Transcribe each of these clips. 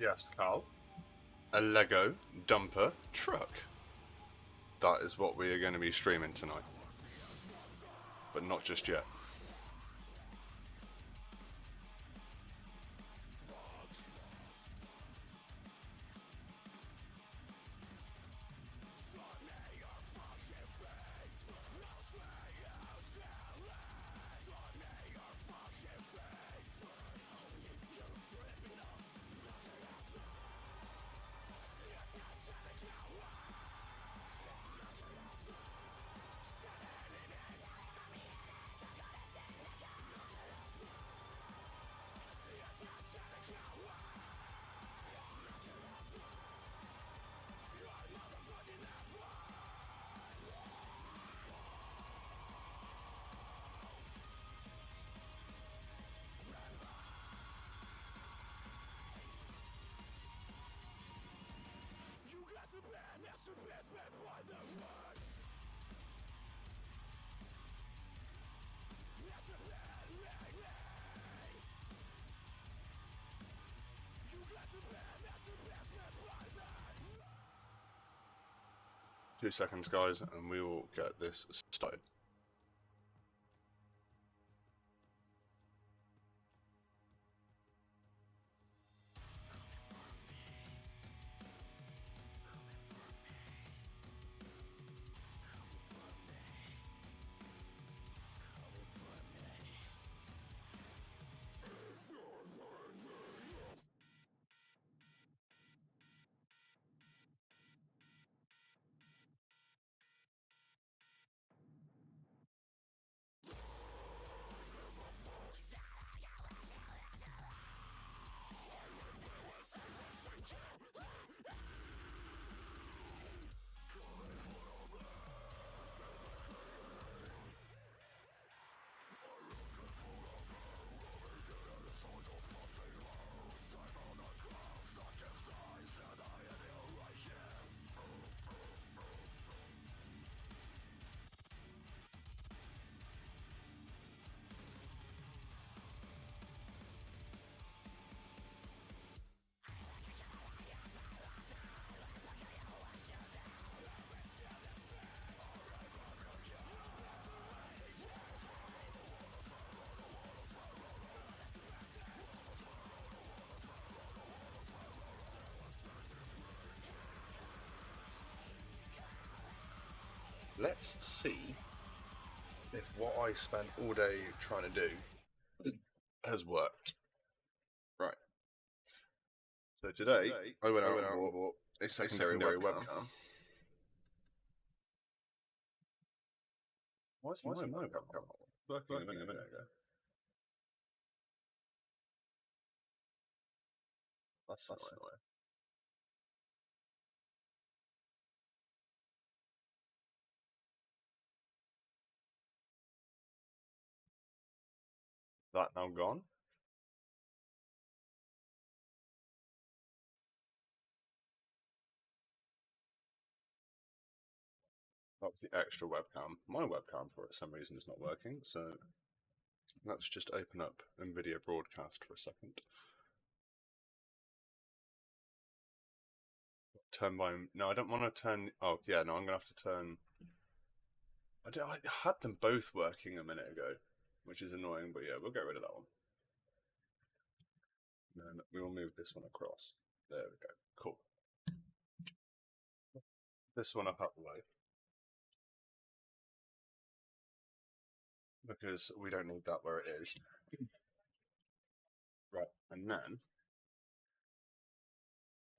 Yes, Carl. A Lego dumper truck. That is what we are going to be streaming tonight. But not just yet. Two seconds, guys, and we will get this started. Let's see if what I spent all day trying to do has worked. Right. So today, I went out and bought a secondary webcam. Why is my webcam working a minute ago? That's annoying. That now gone? That was the extra webcam. My webcam, for some reason, is not working, so let's just open up NVIDIA Broadcast for a second. Turn my... No, I don't want to turn... Oh, yeah, no, I'm going to have to turn... I had them both working a minute ago, which is annoying, but yeah, we'll get rid of that one. And then we will move this one across. There we go. Cool. This one up out the way. Because we don't need that where it is. Right, and then...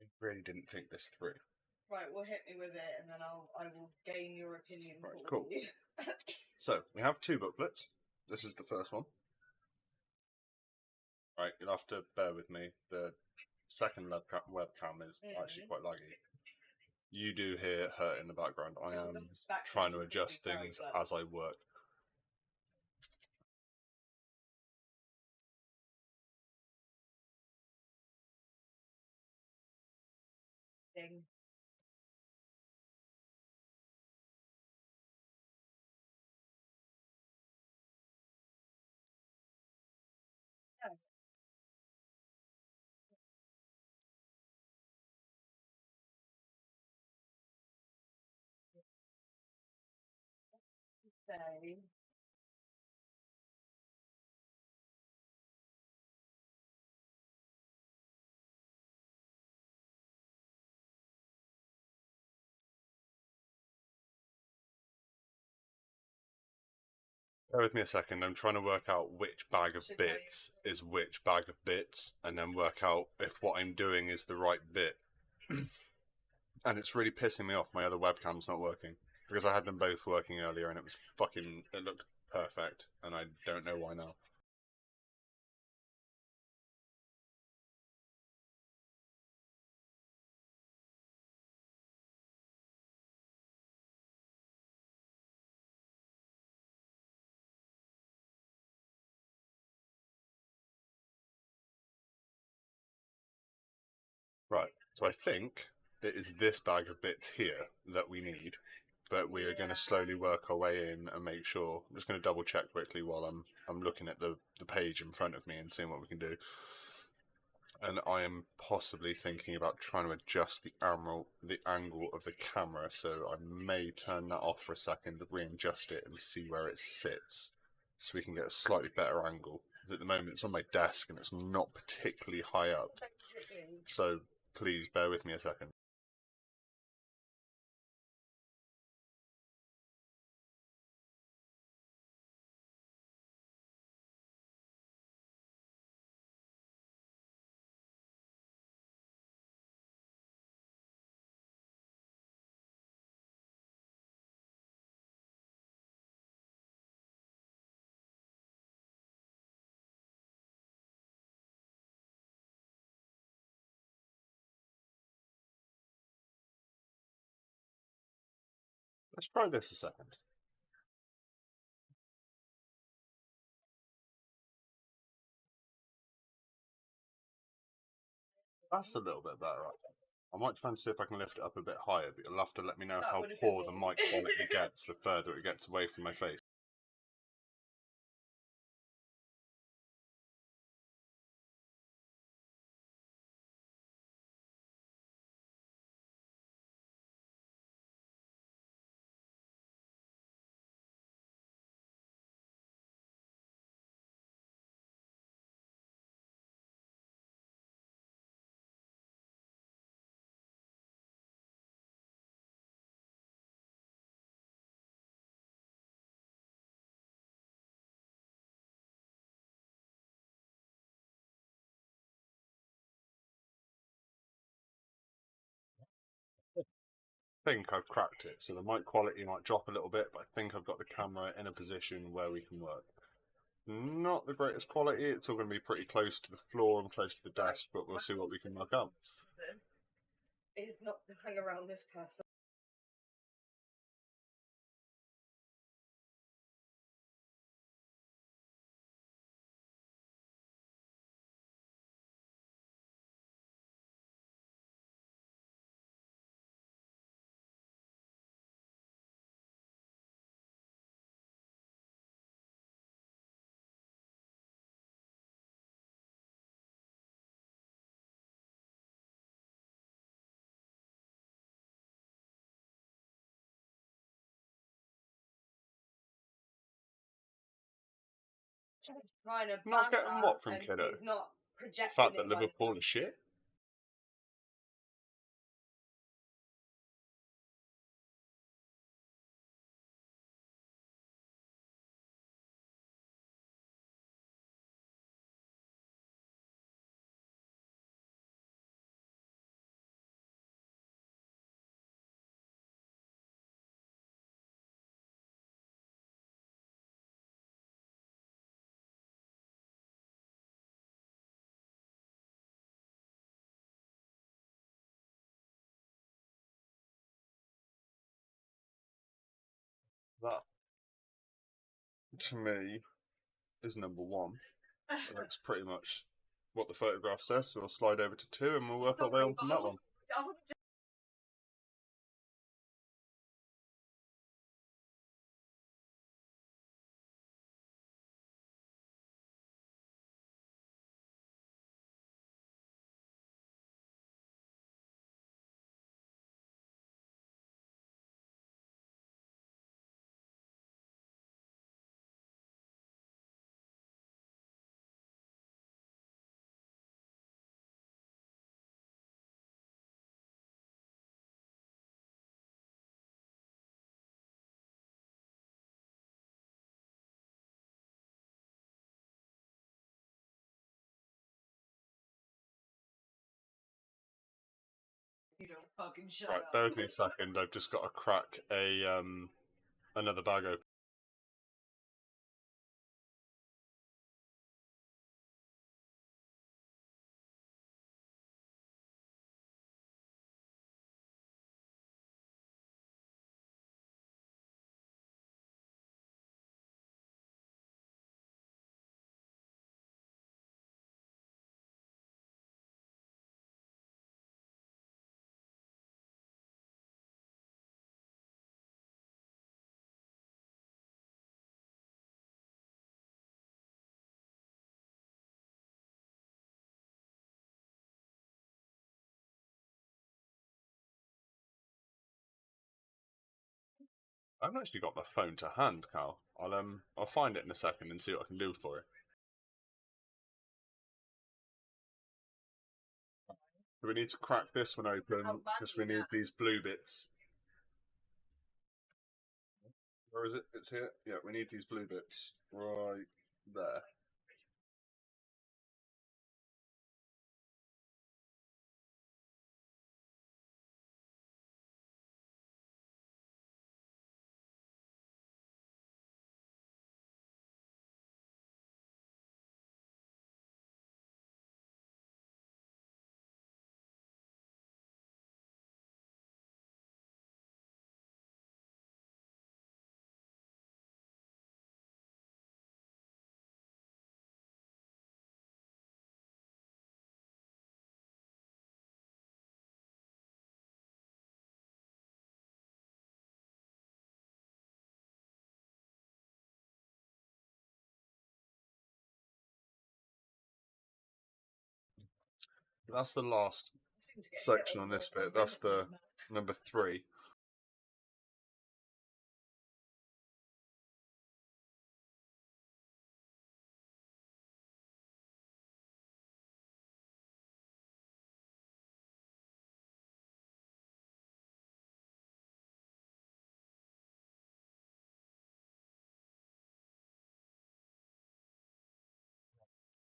I really didn't think this through. Right, well hit me with it and then I will gain your opinion. Right, cool. So, we have two booklets. This is the first one. Right, you'll have to bear with me. The second webcam is actually quite laggy. You do hear her in the background. I am trying to adjust things as I work. Ding. say. Bear with me a second. I'm trying to work out which bag of bits is which bag of bits, and then work out if what I'm doing is the right bit. And it's really pissing me off. My other webcam's not working because I had them both working earlier, and it looked perfect, and I don't know why now. Right, so I think it is this bag of bits here that we need, but we are going to slowly work our way in and make sure. I'm just going to double check quickly while I'm looking at the page in front of me and seeing what we can do. And I am possibly thinking about trying to adjust the angle of the camera, so I may turn that off for a second, readjust it and see where it sits, so we can get a slightly better angle. At the moment it's on my desk and it's not particularly high up, so please bear with me a second. Let's try this a second. That's a little bit better, I think. I might try and see if I can lift it up a bit higher, but you'll have to let me know how poor the mic quality gets the further it gets away from my face. I think I've cracked it, so the mic quality might drop a little bit, but I think I've got the camera in a position where we can work. Not the greatest quality, it's all going to be pretty close to the floor and close to the desk, but we'll see what we can work out. Is not to hang around this person. Trying to Not getting what from Kiddo? Not The projecting fact that it like Liverpool is shit? That, to me, is number one. It looks pretty much what the photograph says, so we'll slide over to 2 and we'll work our way on from that one. You don't fucking shut Right, up. bear with me a second. I've just got to crack another bag open. I haven't actually got my phone to hand, Cal. I'll find it in a second and see what I can do for it. So we need to crack this one open because we need these blue bits. Where is it? It's here. Yeah, we need these blue bits right there. That's the last section on this bit. That's the number 3.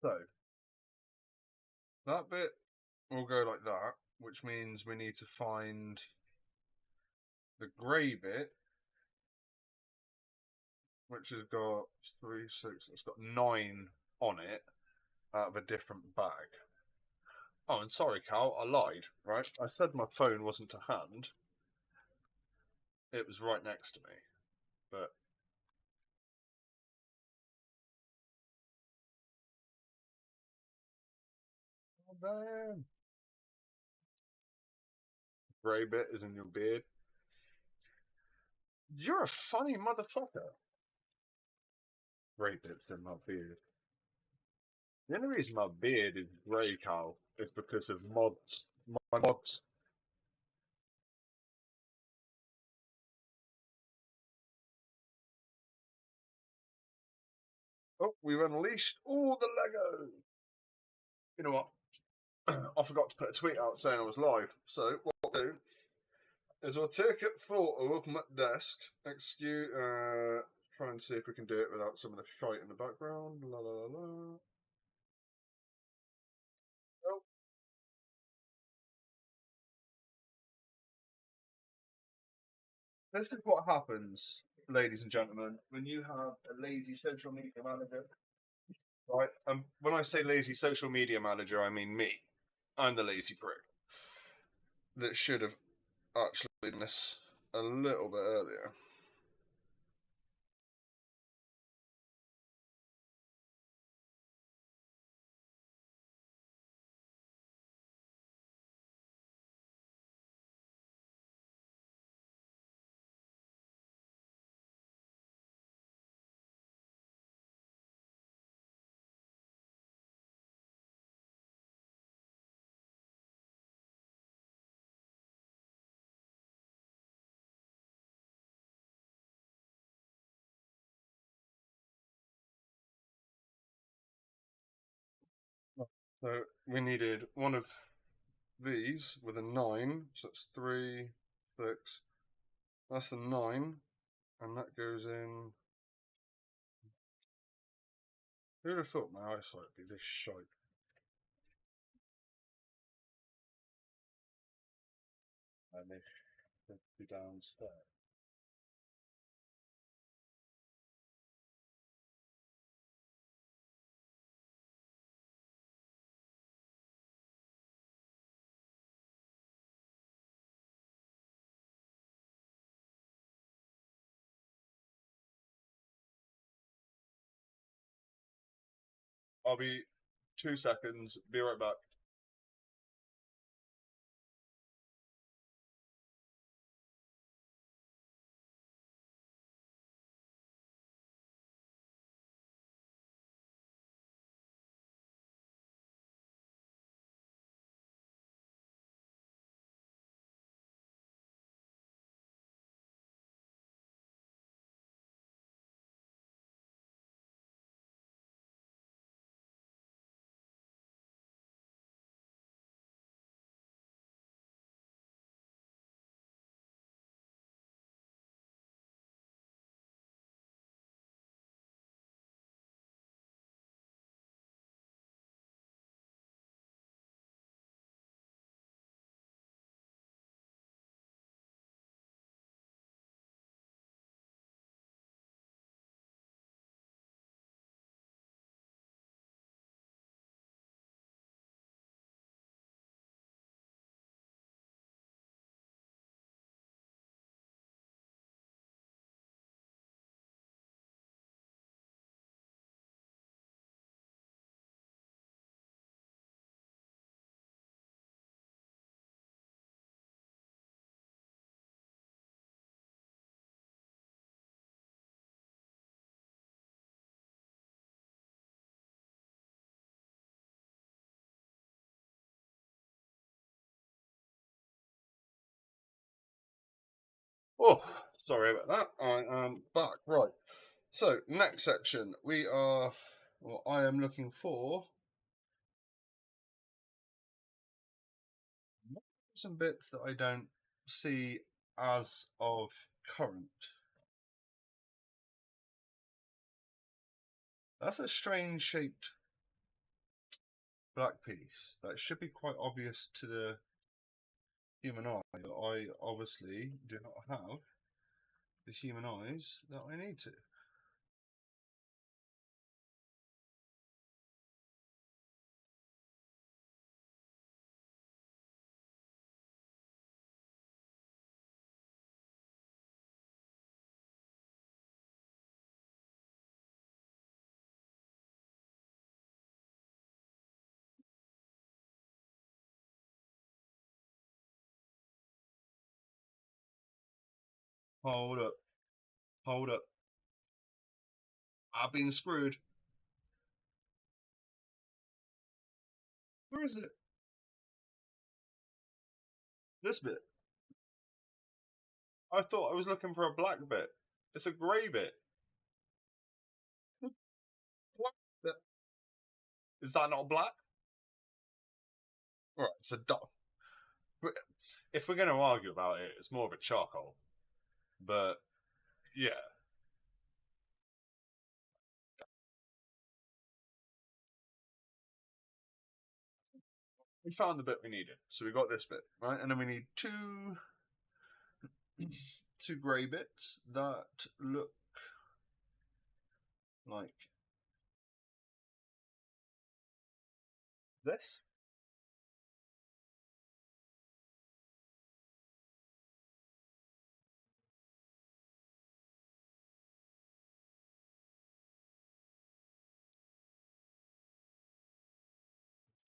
So that bit will go like that, which means we need to find the grey bit, which has got 3, 6, it's got 9 on it out of a different bag. Oh, and sorry, Cal, I lied, right? I said my phone wasn't to hand. It was right next to me, but... Oh, damn. Grey bit is in your beard. You're a funny motherfucker. Grey bit's in my beard. The only reason my beard is grey, Cal, is because of mods. My mods. Oh, we've unleashed all the Lego. You know what? I forgot to put a tweet out saying I was live. So what I'll do is I'll take a photo of my desk. Excuse. Try and see if we can do it without some of the shite in the background. La la la la. Oh. This is what happens, ladies and gentlemen, when you have a lazy social media manager. Right. When I say lazy social media manager, I mean me. I'm the lazy prick that should have actually done this a little bit earlier. So we needed one of these with a 9, so that's 3, 6. That's the 9, and that goes in. Who'd have thought my eyesight would be this shite? Vanish to be downstairs. I'll be 2 seconds, be right back. Oh, sorry about that. I am back. Right. So, next section, I am looking for some bits that I don't see as of current. That's a strange shaped black piece. That should be quite obvious to the human eye, but I obviously do not have the human eyes that I need to. Hold up, hold up. I've been screwed. Where is it? This bit. I thought I was looking for a black bit. It's a grey bit. Black bit. Is that not black? Right, it's a dark. If we're going to argue about it, it's more of a charcoal. But yeah, we found the bit we needed. So we got this bit, right? And then we need two grey bits that look like this.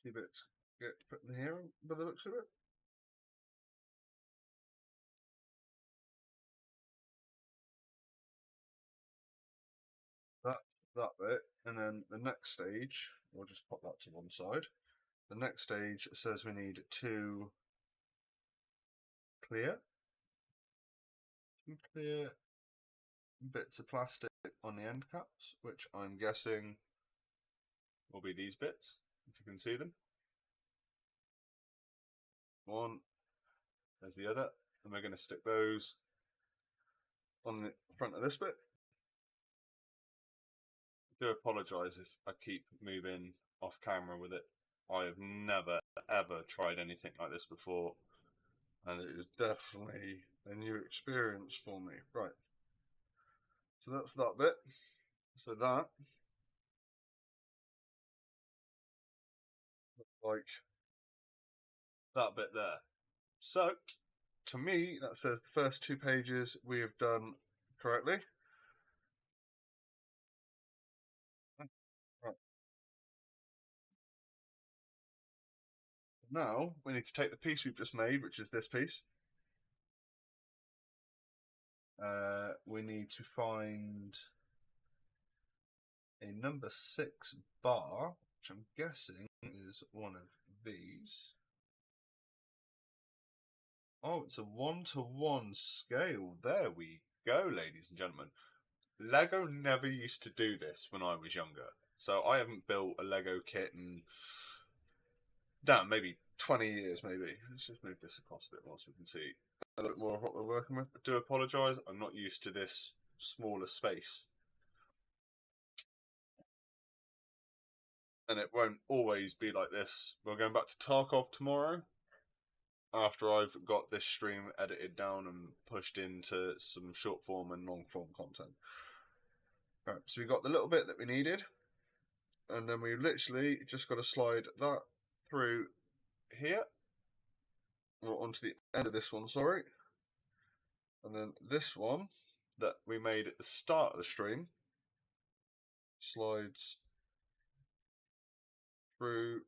Two bits get put in here by the looks of it. That that bit, and then the next stage, we'll just pop that to one side. The next stage says we need two clear bits of plastic on the end caps, which I'm guessing will be these bits, if you can see them. One, there's the other, and we're going to stick those on the front of this bit. I do apologise if I keep moving off camera with it. I have never ever tried anything like this before. and it is definitely a new experience for me. Right, so that's that bit. So that, like that bit there. So, to me, that says the first 2 pages we have done correctly. Right. Now, we need to take the piece we've just made, which is this piece. We need to find a number 6 bar, which I'm guessing is one of these. Oh, it's a 1-to-1 scale. There we go, ladies and gentlemen. Lego never used to do this when I was younger. So I haven't built a Lego kit in, damn, maybe 20 years, maybe. Let's just move this across a bit more so we can see a little more of what we're working with. I do apologise, I'm not used to this smaller space. And it won't always be like this. We're going back to Tarkov tomorrow, after I've got this stream edited down and pushed into some short form and long form content. Right, so we got the little bit that we needed, and then we literally just got to slide that through here, or onto the end of this one, sorry. And then this one that we made at the start of the stream slides through,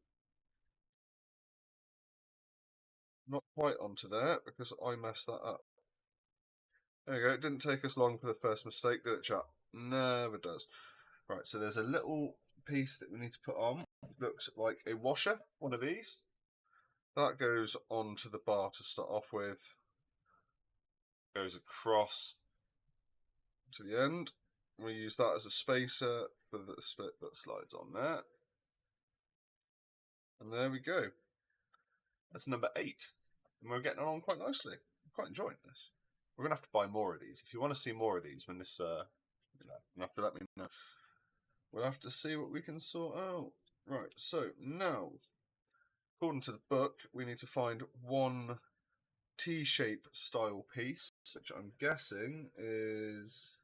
not quite onto there because I messed that up. There we go, it didn't take us long for the first mistake, did it, chat? Never does. Right, so there's a little piece that we need to put on. It looks like a washer, one of these. That goes onto the bar to start off with. Goes across to the end. We use that as a spacer for the split that slides on there. And there we go. That's number 8. And we're getting along quite nicely. I'm quite enjoying this. We're going to have to buy more of these. If you want to see more of these when this, you have to let me know. We'll have to see what we can sort out. Right, so now, according to the book, we need to find one T-shape style piece, which I'm guessing is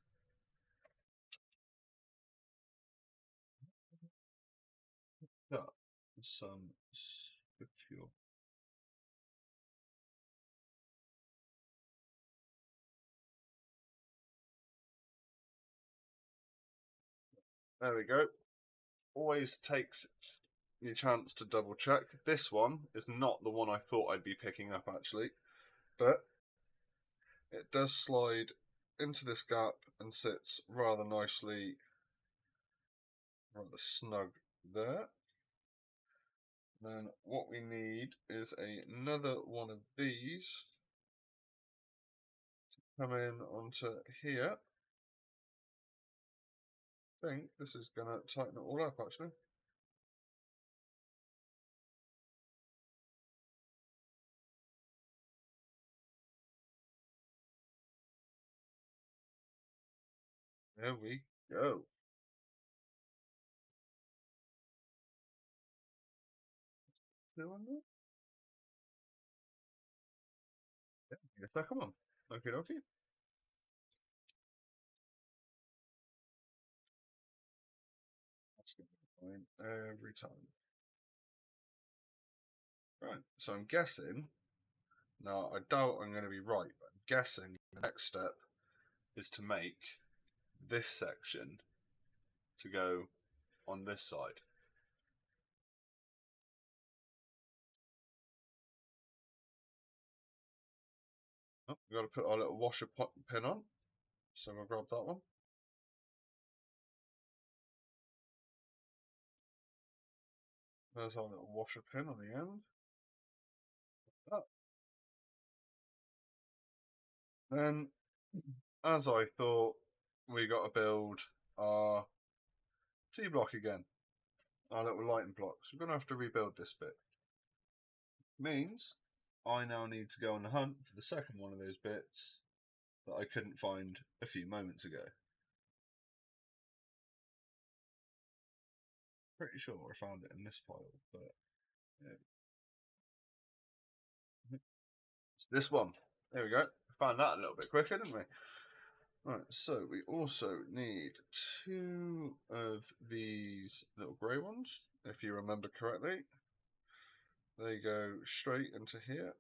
some secure. There we go. Always takes your chance to double check. This one is not the one I thought I'd be picking up actually, but it does slide into this gap and sits rather nicely, rather snug there. Then what we need is another one of these to come in onto here. I think this is going to tighten it all up actually. There we go. No one there? Yeah, yes, that come on. Okay, okay. That's going to be fine every time. Right, so I'm guessing, now I doubt I'm going to be right, but I'm guessing the next step is to make this section to go on this side. Oh, we've got to put our little washer pin on, so we'll grab that one. There's our little washer pin on the end. Oh. Then, as I thought, we got to build our T-block again, our little lighting blocks. We're going to have to rebuild this bit. Means I now need to go on the hunt for the second one of those bits that I couldn't find a few moments ago. Pretty sure I found it in this pile, but yeah. This one. There we go. Found that a little bit quicker, didn't we? Right, so we also need 2 of these little grey ones, if you remember correctly. They go straight into here.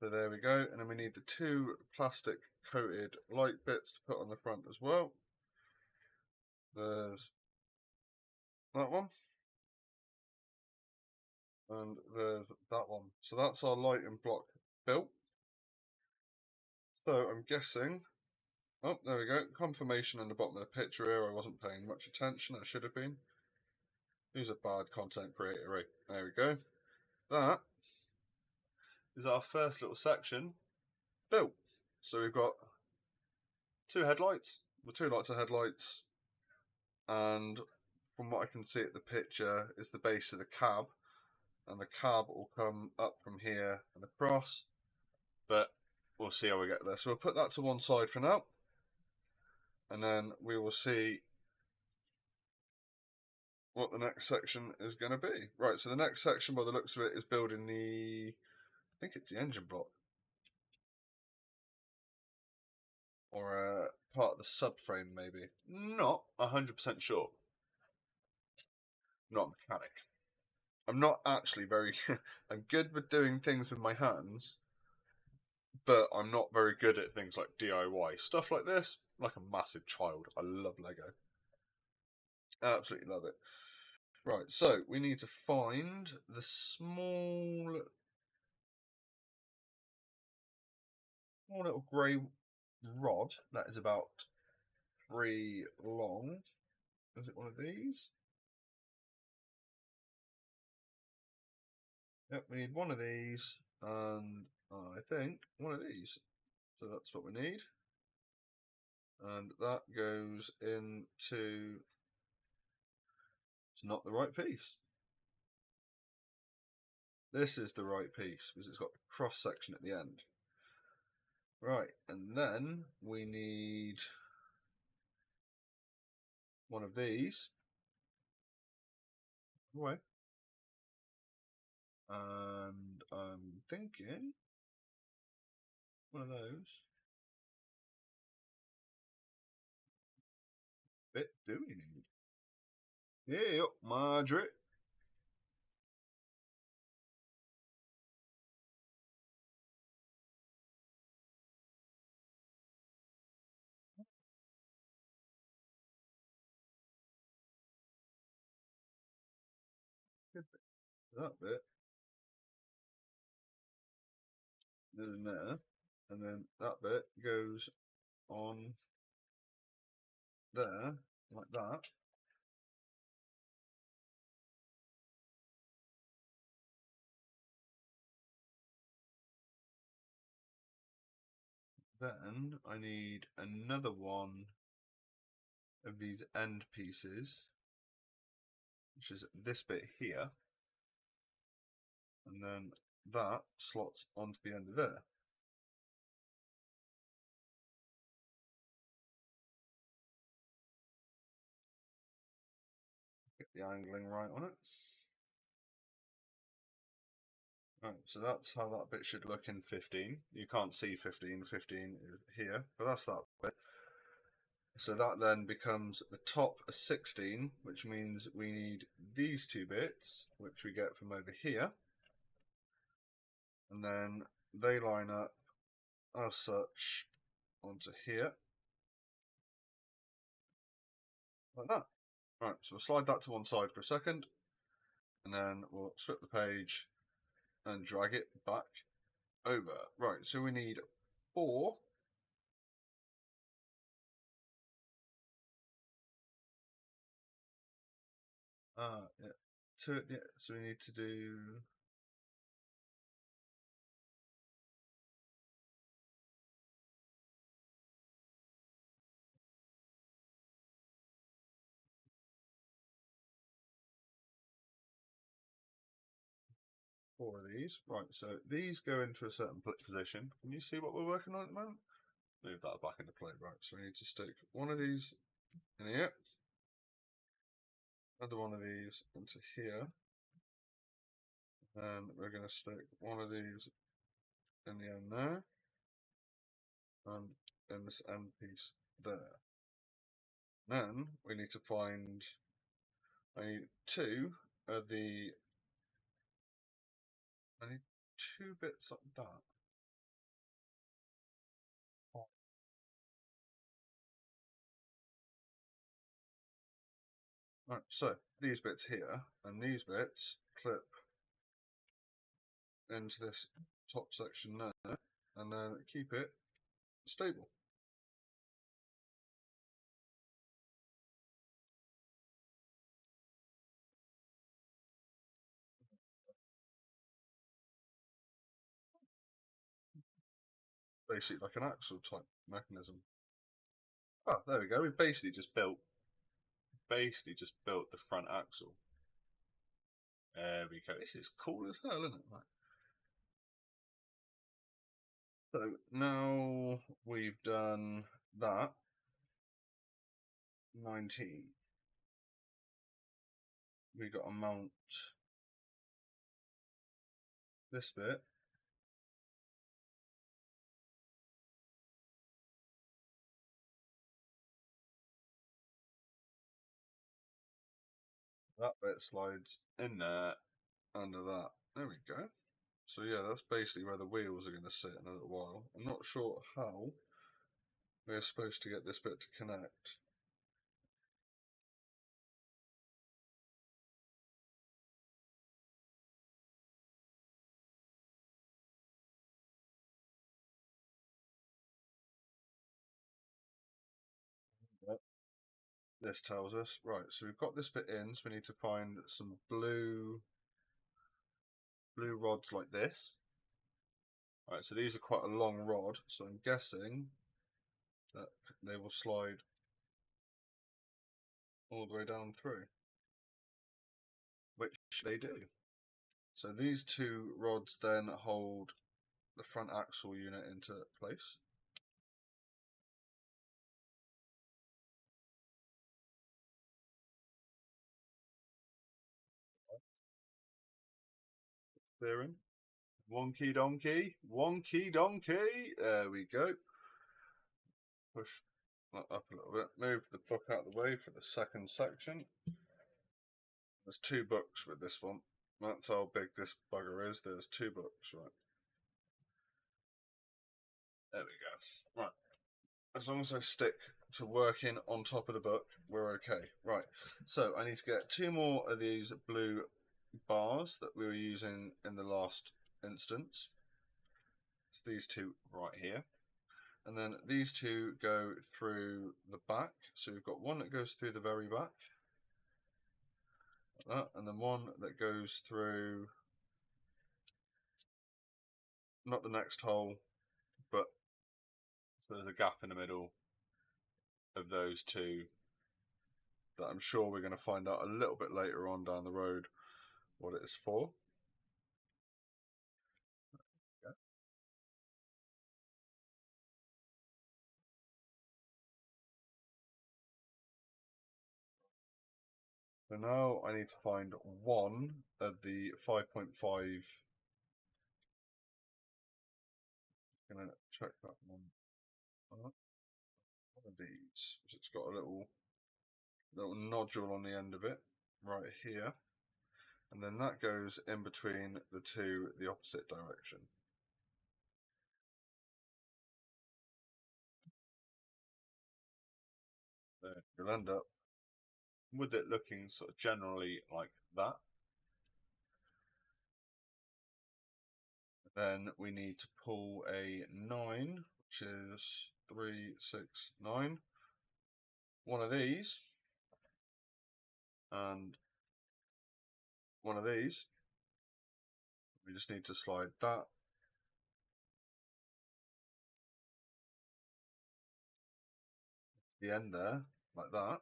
So there we go, and then we need the 2 plastic coated light bits to put on the front as well. There's that one. And there's that one. So that's our lighting block built. So I'm guessing, oh, there we go, confirmation in the bottom of the picture here. I wasn't paying much attention, I should have been. Who's a bad content creator, right? There we go. That is our first little section built. So we've got 2 headlights, the 2 lights are headlights, and from what I can see at the picture is the base of the cab, and the cab will come up from here and across, but we'll see how we get there. So we'll put that to one side for now, and then we will see what the next section is going to be. Right, so the next section, by the looks of it, is building the, I think it's the engine block, or part of the subframe maybe. Not 100% sure. Not a mechanic. I'm not actually very, I'm good with doing things with my hands, but I'm not very good at things like DIY. Stuff like this, like a massive child. I love Lego. Absolutely love it. Right, so we need to find the small little grey rod that is about 3 long. Is it one of these? Yep, we need one of these, and I think one of these. So that's what we need. And that goes into, it's not the right piece. This is the right piece because it's got the cross section at the end. Right, and then we need one of these. Away. And I'm thinking one of those. Bit do we need? Yeah, Margaret. That bit. In there, and then that bit goes on there, like that. Then I need another one of these end pieces, which is this bit here, and then that slots onto the end of there. Get the angling right on it. Right, so that's how that bit should look in 15. You can't see 15, 15 is here, but that's that bit. So that then becomes the top of 16, which means we need these 2 bits, which we get from over here. And then they line up as such onto here. Like that. Right, so we'll slide that to one side for a second, and then we'll flip the page and drag it back over. Right, so we need 4. Yeah. 2, yeah, so we need to do, four of these. Right, so these go into a certain position. Can you see what we're working on at the moment? Move that back into play. Right, so we need to stick one of these in here. another one of these into here, and we're going to stick one of these in the end there, and in this end piece there. Then we need to find, I need two bits like that. Right, so these bits here and these bits clip into this top section there, and then keep it stable. Basically like an axle type mechanism. Oh, there we go. We basically just built the front axle. There we go. This is cool as hell, isn't it? Right. So now we've done that. 19. We got to mount this bit. That bit slides in there under that. There we go. So yeah, that's basically where the wheels are going to sit in a little while. I'm not sure how we're supposed to get this bit to connect. This tells us, right, so we've got this bit in, so we need to find some blue rods like this. Right, so these are quite a long rod, so I'm guessing that they will slide all the way down through, which they do. So these two rods then hold the front axle unit into place. Steering. Wonky donkey, wonky donkey. There we go. Push that up a little bit. Move the book out of the way for the second section. There's two books with this one. That's how big this bugger is. There's two books, right? There we go. Right. As long as I stick to working on top of the book, we're okay. Right. So I need to get two more of these blue bars that we were using in the last instance. It's these two right here. And then these two go through the back. So we've got one that goes through the very back. Like that, and then one that goes through, not the next hole, but so there's a gap in the middle of those two that I'm sure we're going to find out a little bit later on down the road what it is for. Okay. So now I need to find one of the 5.5. Gonna check that one. One of these. It's got a little nodule on the end of it, right here, and then that goes in between the two, the opposite direction. There, you'll end up with it looking sort of generally like that. Then we need to pull a 9, which is 3, 6, 9. One of these, and one of these. We just need to slide that the end there, like that.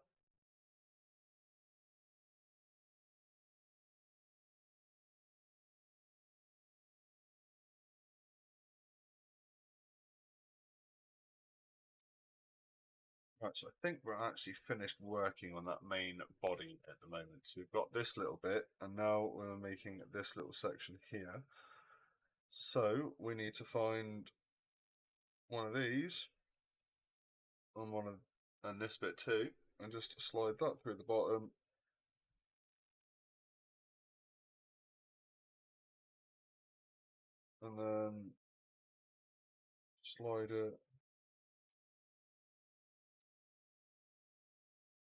Right, so I think we're actually finished working on that main body at the moment. So we've got this little bit, and now we're making this little section here. So we need to find one of these on and this bit too, and just slide that through the bottom. And then slide it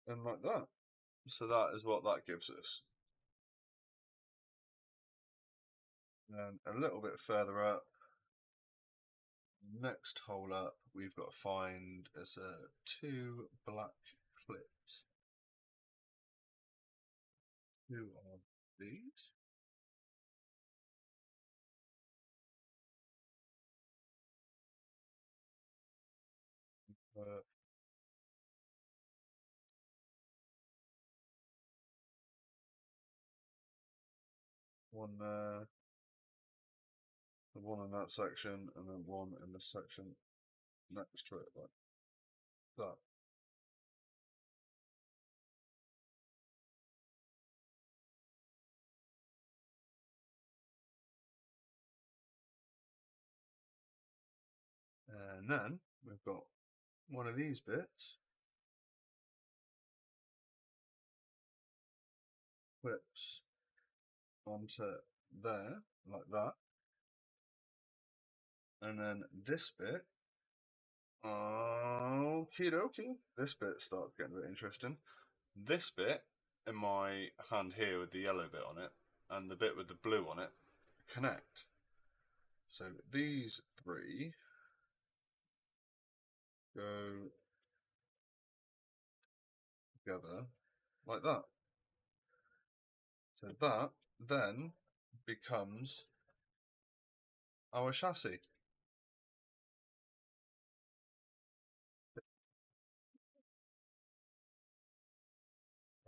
in like that. So that is what that gives us. And a little bit further up, next hole up, we've got to find is two black clips. Two of these. Uh, one there, one in that section, and then one in this section next to it, like that. And then we've got one of these bits clips onto there, like that. And then this bit, okie dokie, this bit starts getting a bit interesting. This bit in my hand here with the yellow bit on it, and the bit with the blue on it, connect. So these three go together like that. So that then becomes our chassis.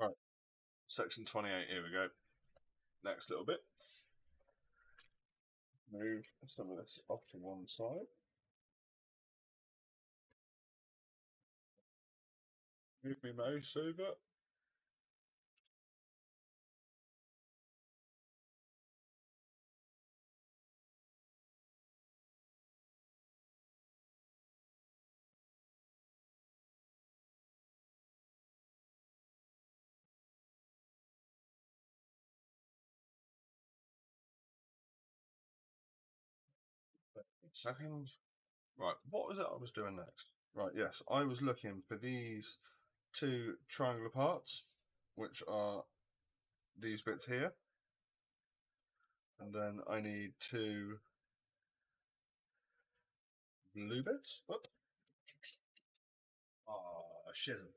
Right, section 28, here we go. Next little bit. Move some of this off to one side. Move my mouse over. Second. Right, what was it I was doing next? Right, yes, I was looking for these two triangular parts, which are these bits here. And then I need two blue bits. Oops. Ah, schism.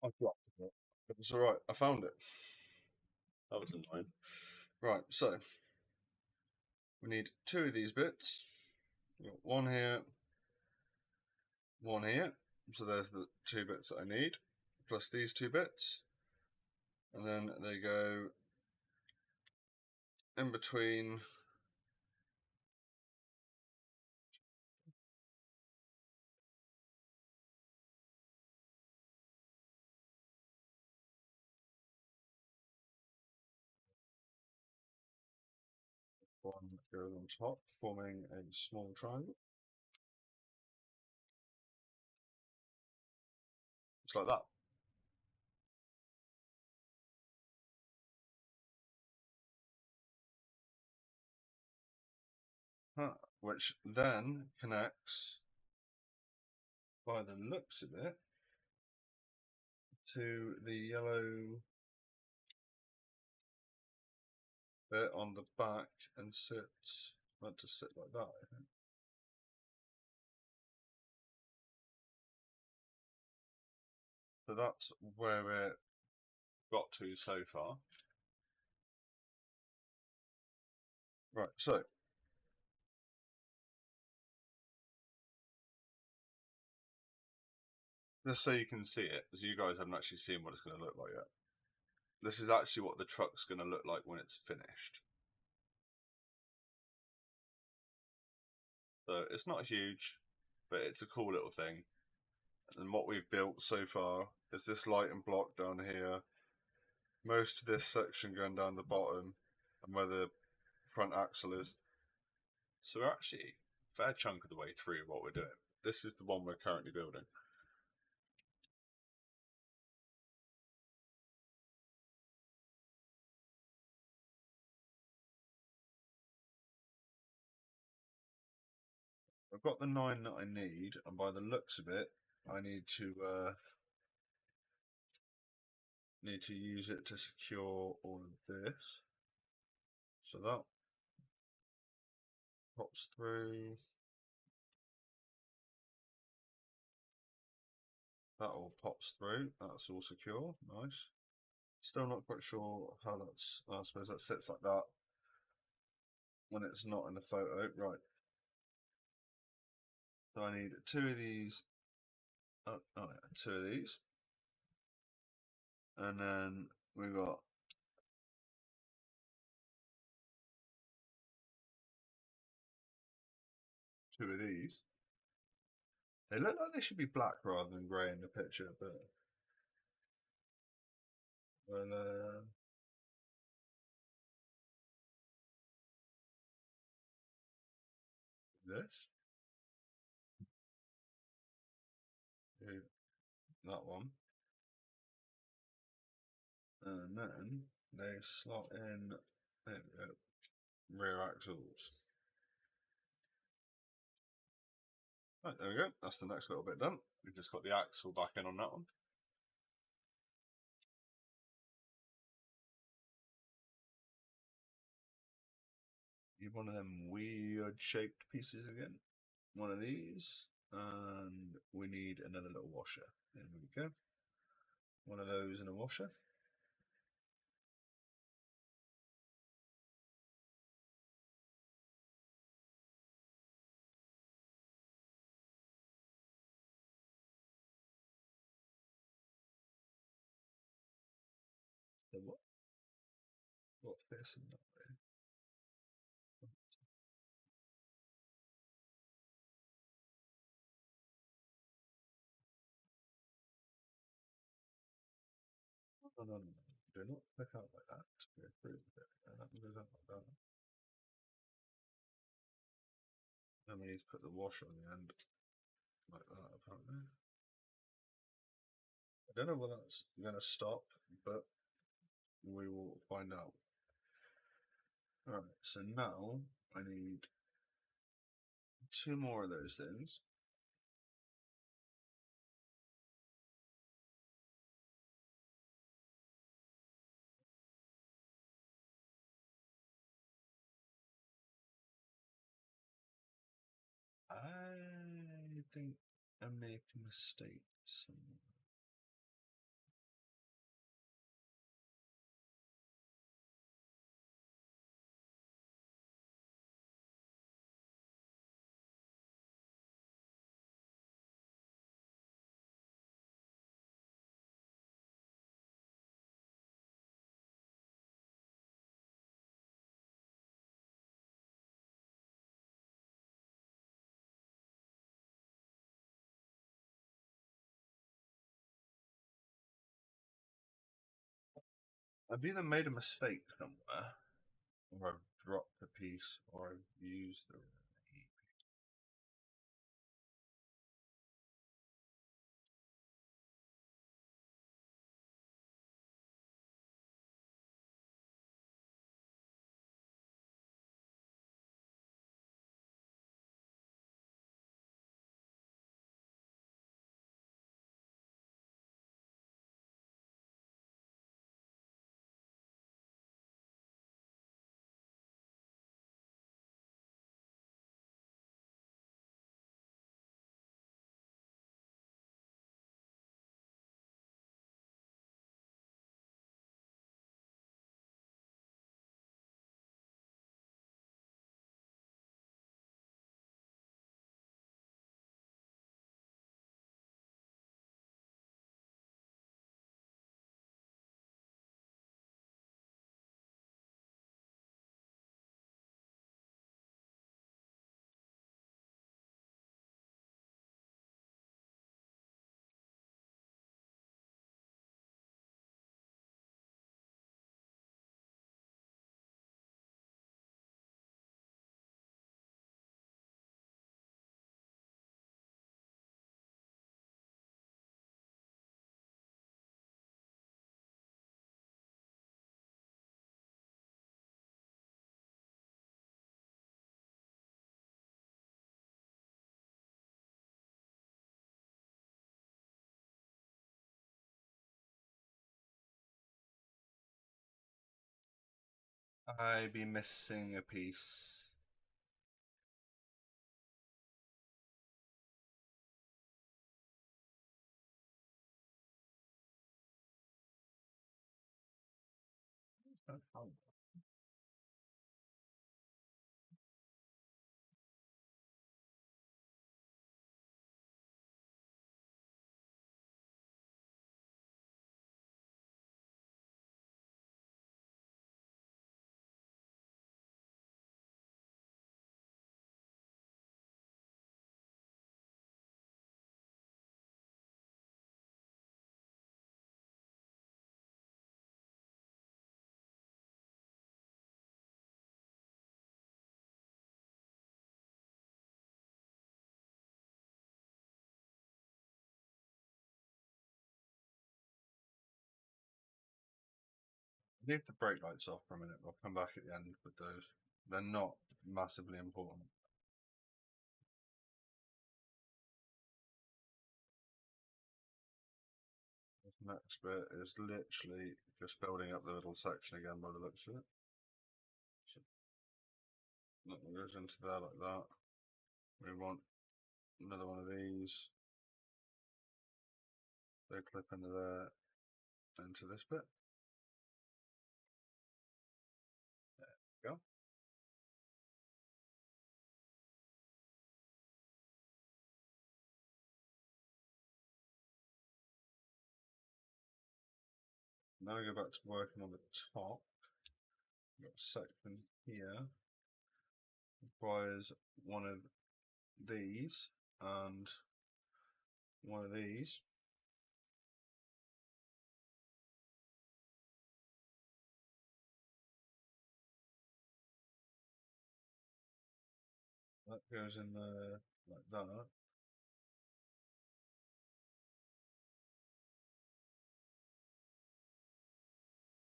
I dropped it. It's alright, I found it. That was annoying. Right, so we need two of these bits. We've got one here, one here. So there's the two bits that I need, plus these two bits. And then they go in between one goes on top, forming a small triangle. Just like that. which then connects, by the looks of it, to the yellow bit on the back and sits, meant to sit like that, I think. So that's where it got to so far. Right, so just so you can see it, because you guys haven't actually seen what it's going to look like yet. This is actually what the truck's going to look like when it's finished. So it's not huge, but it's a cool little thing. And what we've built so far is this lighting block down here, most of this section going down the bottom, and where the front axle is. So we're actually a fair chunk of the way through what we're doing. This is the one we're currently building. I've got the 9 that I need, and by the looks of it, I need to use it to secure all of this. So that pops through. That all pops through. That's all secure. Nice. Still not quite sure how that's. I suppose that sits like that when it's not in the photo. Right. So I need 2 of these. Oh yeah, 2 of these. And then we got two of these. They look like they should be black rather than grey in the picture, but well, this, that one, and then they slot in rear axles. Right, there we go. That's the next little bit done. We've just got the axle back in on that one. Need one of them weird shaped pieces again. One of these, and we need another little washer. There we go. One of those and a washer. So what fits in that way? No. Do not click out like that. Go through it. That goes out like that. Then we need to put the washer on the end, like that, apparently. I don't know whether that's going to stop, but we will find out. Alright, so now I need 2 more of those things. I think I make a mistake somewhere. I've either made a mistake somewhere, or I've dropped a piece, or I've used the I'd be missing a piece. Leave the brake lights off for a minute. I'll come back at the end with those. They're not massively important. This next bit is literally just building up the little section again by the looks of it. So that goes into there like that. We want another one of these. They clip into there, into this bit. There we go. Now we go back to working on the top. We've got a section here. Requires one of these and one of these. That goes in there like that.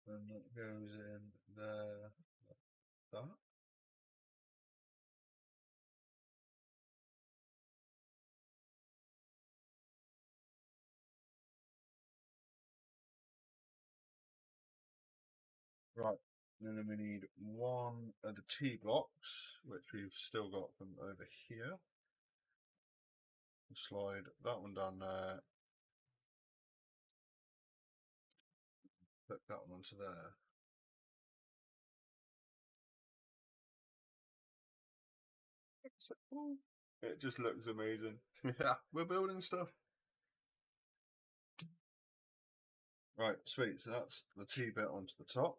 And that goes in there like that. Right, and then we need one of the T-blocks, which we've still got from over here. Slide that one down there. Put that one onto there. It just looks amazing. Yeah, we're building stuff. Right, sweet. So that's the T bit onto the top.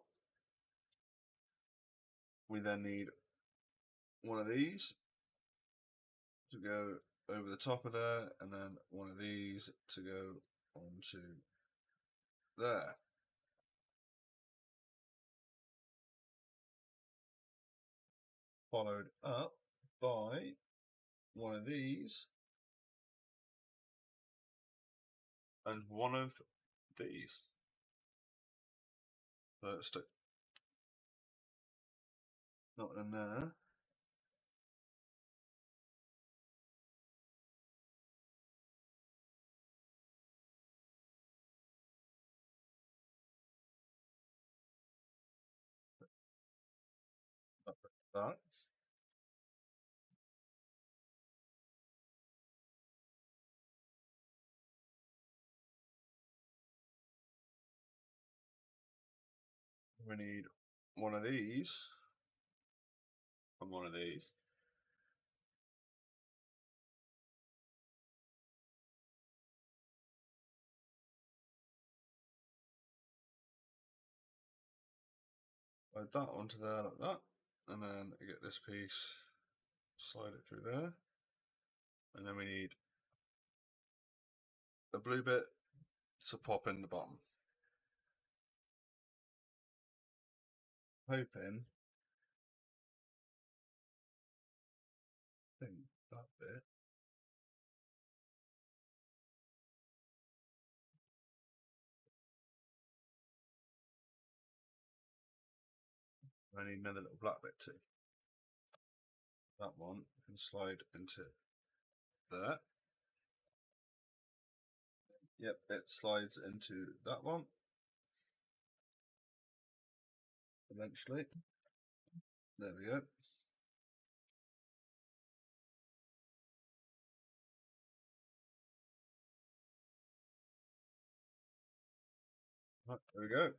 We then need one of these to go over the top of there, and then one of these to go onto there. Followed up by one of these and one of these. So stick that one in there. That. We need one of these and one of these. Load that onto there like that, and then get this piece, slide it through there, and then we need a blue bit to pop in the bottom. Hoping, I think that bit. I need another little black bit too. That one can slide into there. Yep, it slides into that one eventually. There we go. Right, there we go.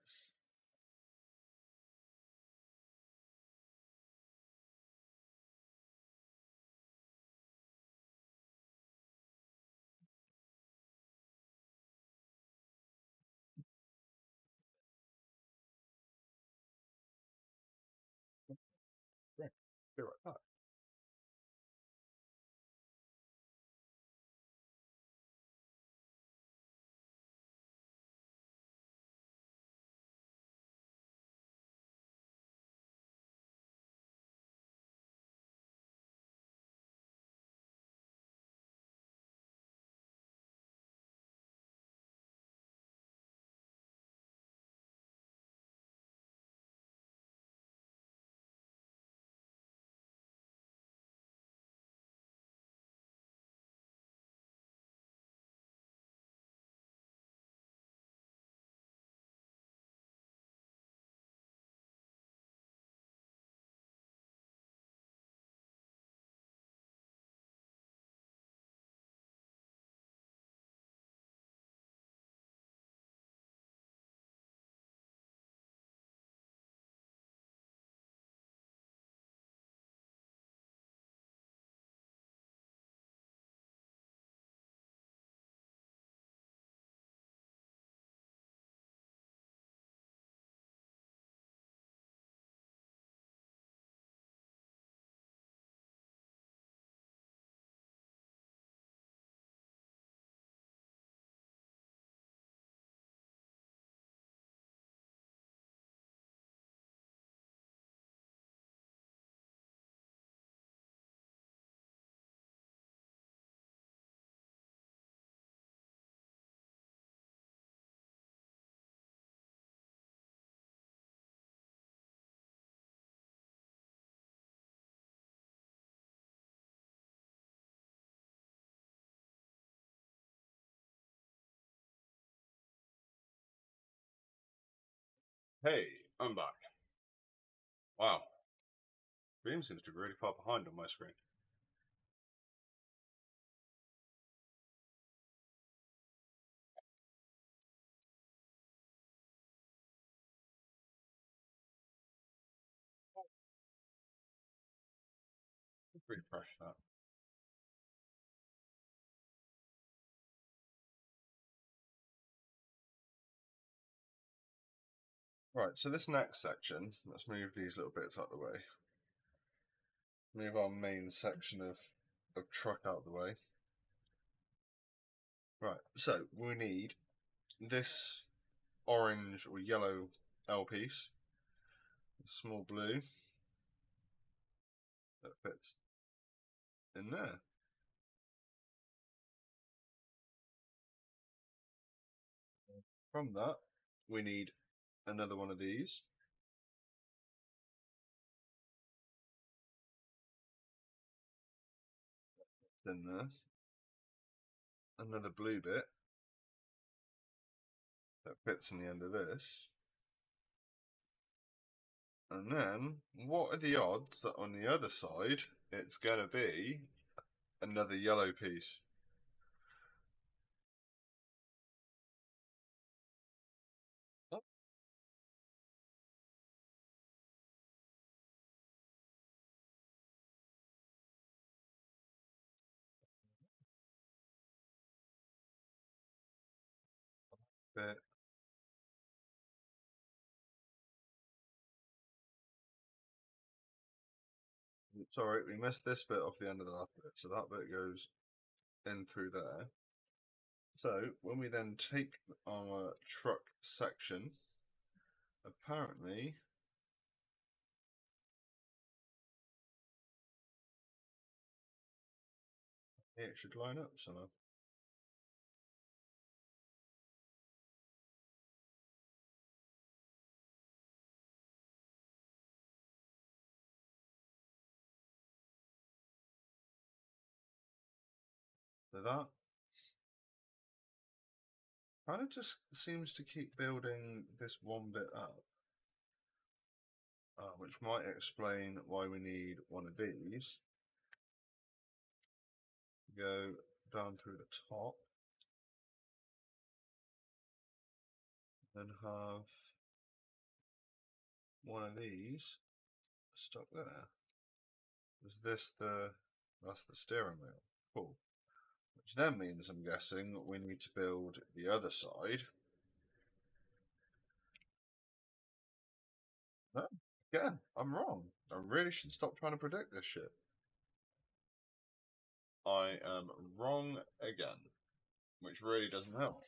Right. Be right back. Hey, I'm back. Wow, Beam seems to be really far behind on my screen. Refresh that. Right, so this next section, let's move these little bits out of the way. Move our main section of truck out of the way. Right, so we need this orange or yellow L piece, small blue that fits in there. From that, we need another one of these. In there. Another blue bit that fits in the end of this. And then, what are the odds that on the other side, it's going to be another yellow piece? Oh. Bit. Sorry, we missed this bit off the end of the last bit, so that bit goes in through there. So, when we then take our truck section, apparently it should line up somehow. So that kind of just seems to keep building this one bit up. which might explain why we need one of these. Go down through the top, then have one of these stuck there. Is this that's the steering wheel? Cool. Which then means, I'm guessing, we need to build the other side. No, again, I'm wrong. I really should stop trying to predict this shit. I am wrong again, which really doesn't help.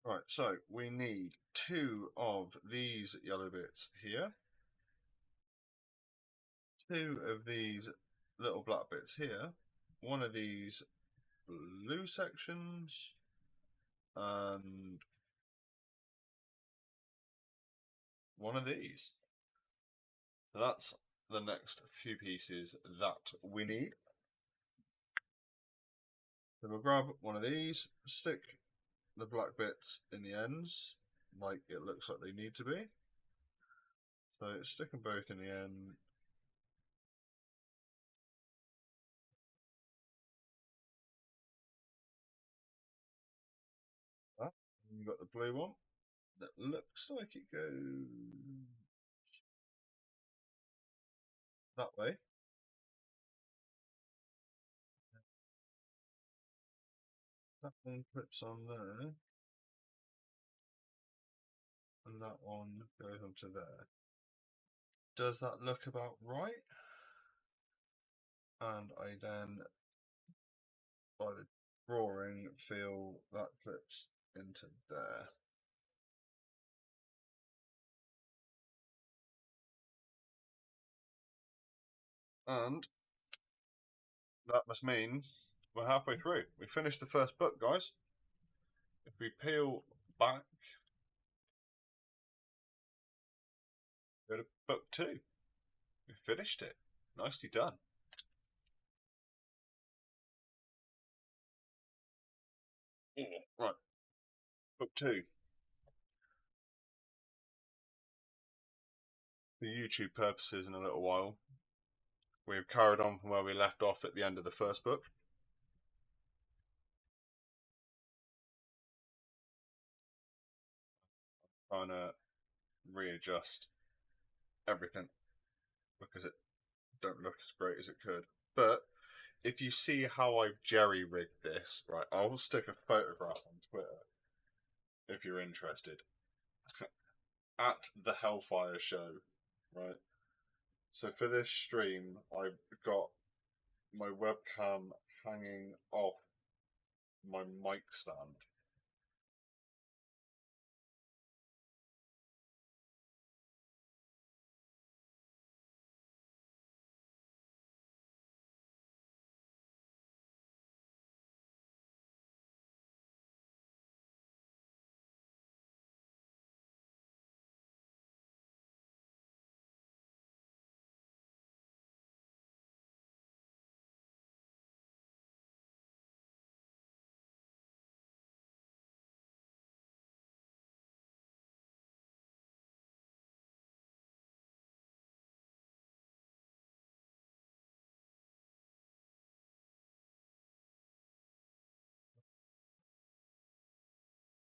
Right, so we need 2 of these yellow bits here, 2 of these little black bits here, 1 of these blue sections, and 1 of these. So that's the next few pieces that we need. So we'll grab 1 of these, stick the black bits in the ends, like it looks like they need to be. So stick them both in the end. And you've got the blue one that looks like it goes that way. That one clips on there, and that one goes onto there. Does that look about right? And I then, by the drawing, feel that clips into there. And that must mean we're halfway through. We finished the first book, guys. If we peel back, go to book 2. We finished it. Nicely done. Right, book 2. For YouTube purposes, in a little while, we've carried on from where we left off at the end of the first book. Trying to readjust everything because it don't look as great as it could. But if you see how I've jerry-rigged this, right, I'll stick a photograph on Twitter if you're interested. At the Hellfire Show, right? So for this stream, I've got my webcam hanging off my mic stand.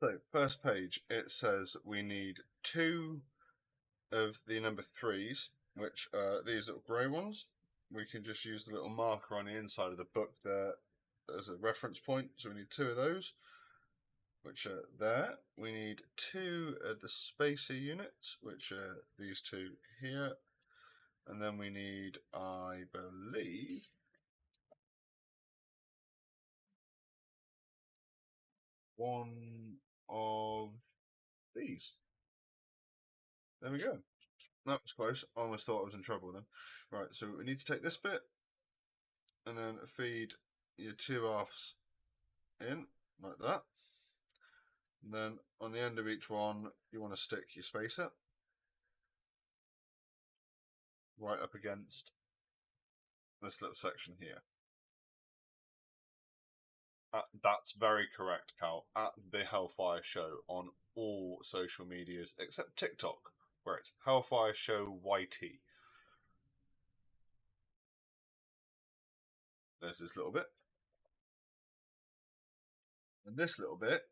So, first page, it says we need 2 of the number 3s, which are these little grey ones. We can just use the little marker on the inside of the book there as a reference point. So we need 2 of those, which are there. We need 2 of the spacer units, which are these 2 here. And then we need, I believe, 1 of these. There we go. That was close. I almost thought I was in trouble then. Right, so we need to take this bit and then feed your 2 halves in like that. And then on the end of each one, you want to stick your spacer right up against this little section here. That's very correct, Cal. At the Hellfire Show on all social medias except TikTok, where it's Hellfire Show YT. There's this little bit. And this little bit,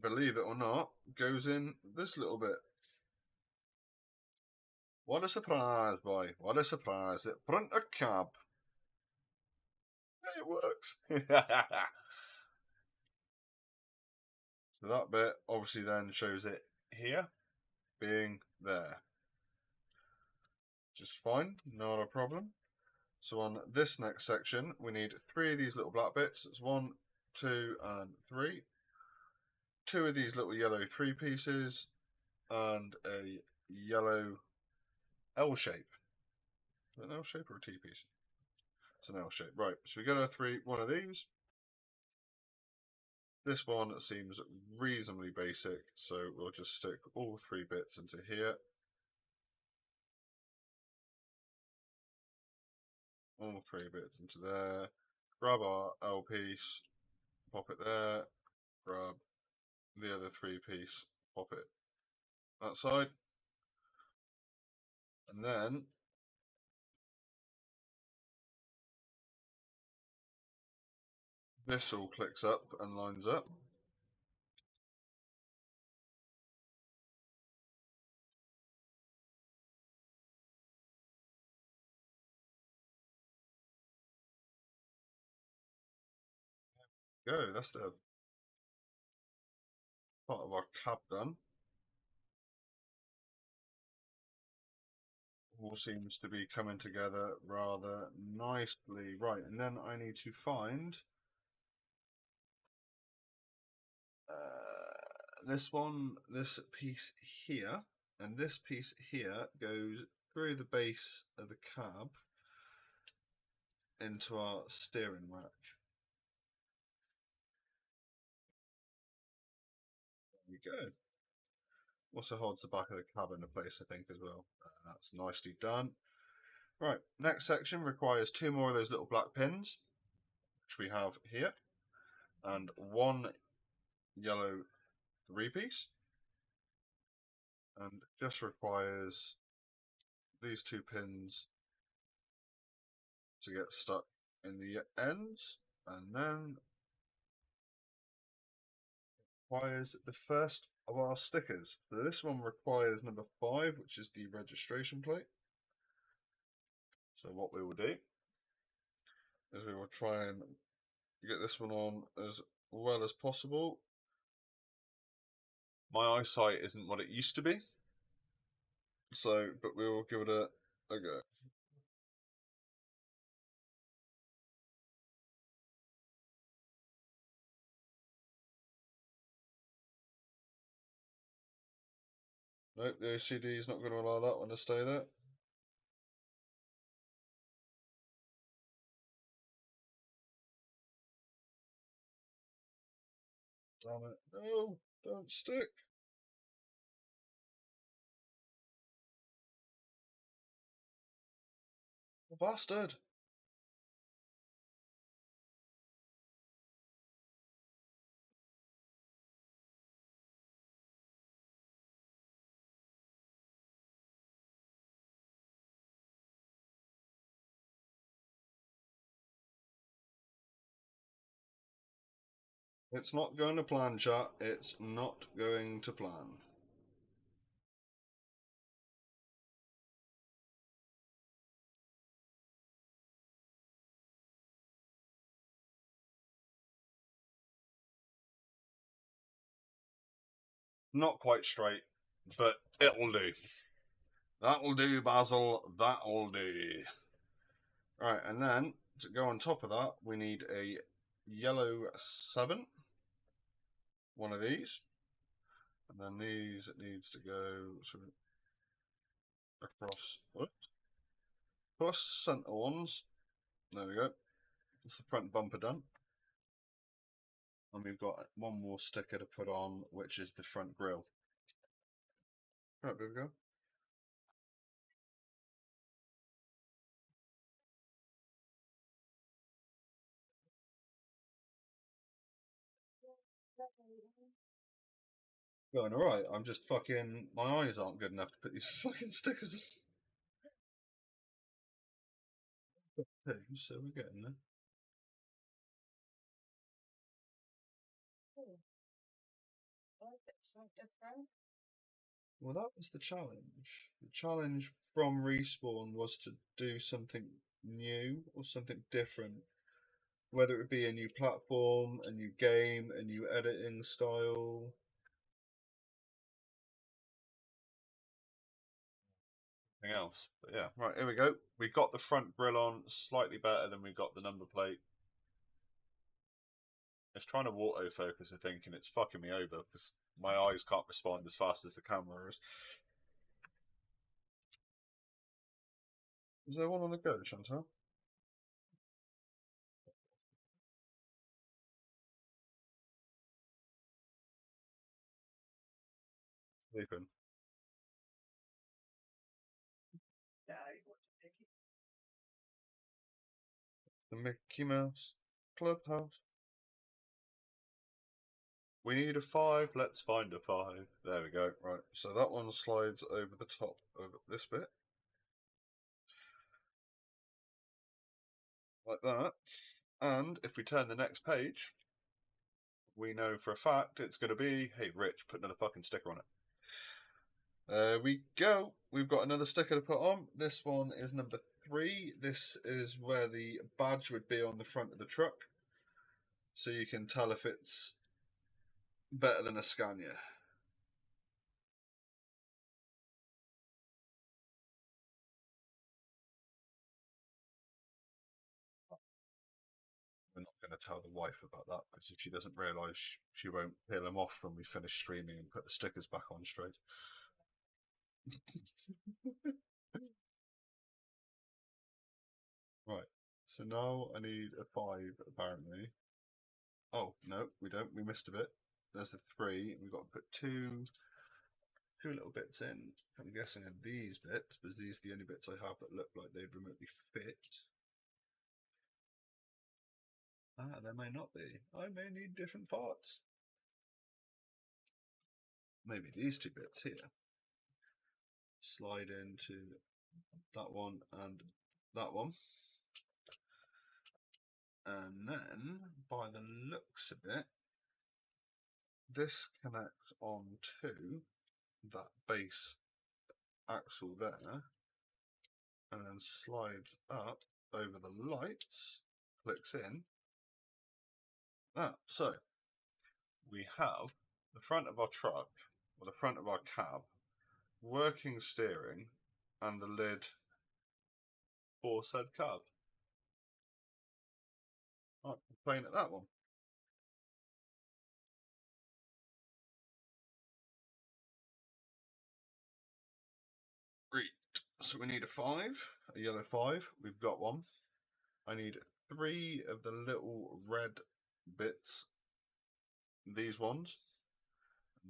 believe it or not, goes in this little bit. What a surprise, boy. What a surprise. It front a cab. It works. So that bit obviously then shows it here being there. Just fine, not a problem. So on this next section, we need 3 of these little black bits. It's 1, 2, and 3. 2 of these little yellow 3 pieces, and a yellow L shape. Is it an L shape or a T piece? It's an L shape. Right, so we get our 3, 1 of these. This one seems reasonably basic, so we'll just stick all 3 bits into here. All 3 bits into there. Grab our L piece, pop it there. Grab the other 3 piece, pop it that side. And then this all clicks up and lines up. Go, that's the part of our cab done. All seems to be coming together rather nicely. Right, and then I need to find this one, this piece here, and this piece here goes through the base of the cab into our steering rack. There we go. Also holds the back of the cab into place, I think, as well. That's nicely done. Right, next section requires 2 more of those little black pins, which we have here, and 1 yellow 3 piece, and just requires these 2 pins to get stuck in the ends, and then requires the first of our stickers. So this one requires number 5, which is the registration plate. So what we will do is we will try and get this one on as well as possible. My eyesight isn't what it used to be, so but we will give it a go. Nope, the OCD is not going to allow that one to stay there. Damn it. No, don't stick. You bastard. It's not going to plan, chat. It's not going to plan. Not quite straight, but it'll do. That'll do, Basil. That'll do. Right, and then to go on top of that, we need a yellow 7. One of these. And then these, it needs to go sort of across. Whoops. Plus center ones. There we go. That's the front bumper done. And we've got one more sticker to put on, which is the front grille. Right, there we go. Going alright. I'm just fucking. My eyes aren't good enough to put these fucking stickers on. So we're getting there. Well, that was the challenge. The challenge from Respawn was to do something new or something different. Whether it be a new platform, a new game, a new editing style. Anything else. But yeah, right, here we go. We got the front grille on slightly better than we got the number plate. It's trying to autofocus, I think, and it's fucking me over because my eyes can't respond as fast as the camera is. Was there one on the go, Chantal? Sleeping. The Mickey Mouse Clubhouse. We need a 5, let's find a 5. There we go, right. So that one slides over the top of this bit. Like that. And if we turn the next page, we know for a fact it's going to be, hey Rich, put another fucking sticker on it. There we go. We've got another sticker to put on. This one is number 3. This is where the badge would be on the front of the truck. So you can tell if it's better than a Scania. We're not going to tell the wife about that because if she doesn't realise, she won't peel them off when we finish streaming and put the stickers back on straight. Right, so now I need a 5 apparently. Oh, no, we don't. We missed a bit. There's a 3. We've got to put two little bits in. I'm guessing are these bits, because these are the only bits I have that look like they'd remotely fit. Ah, there may not be. I may need different parts. Maybe these 2 bits here. Slide into that one and that one. And then, by the looks of it, this connects on to that base axle there, and then slides up over the lights, clicks in. So we have the front of our truck, or the front of our cab, working steering, and the lid for said cab. Right, playing at that one. Great. So we need a 5, a yellow 5. We've got one. I need 3 of the little red bits. These ones.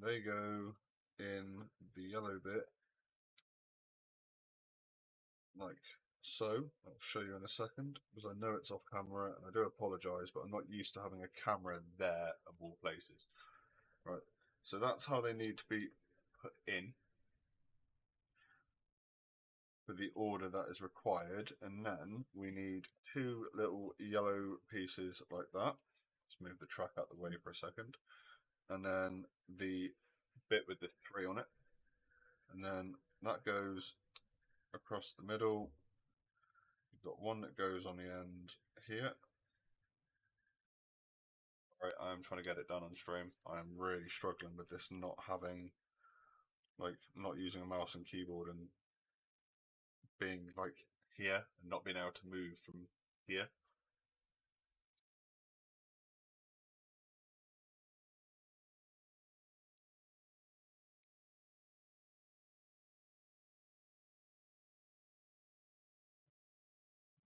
They go in the yellow bit like so. I'll show you in a second because I know it's off camera and I do apologise, but I'm not used to having a camera there of all places. Right, so that's how they need to be put in for the order that is required, and then we need 2 little yellow pieces like that. Let's move the track out the way for a second, and then the bit with the 3 on it, and then that goes across the middle. You've got one that goes on the end here. Right, I'm trying to get it done on stream. I'm really struggling with this not having, like, not using a mouse and keyboard and being like here and not being able to move from here.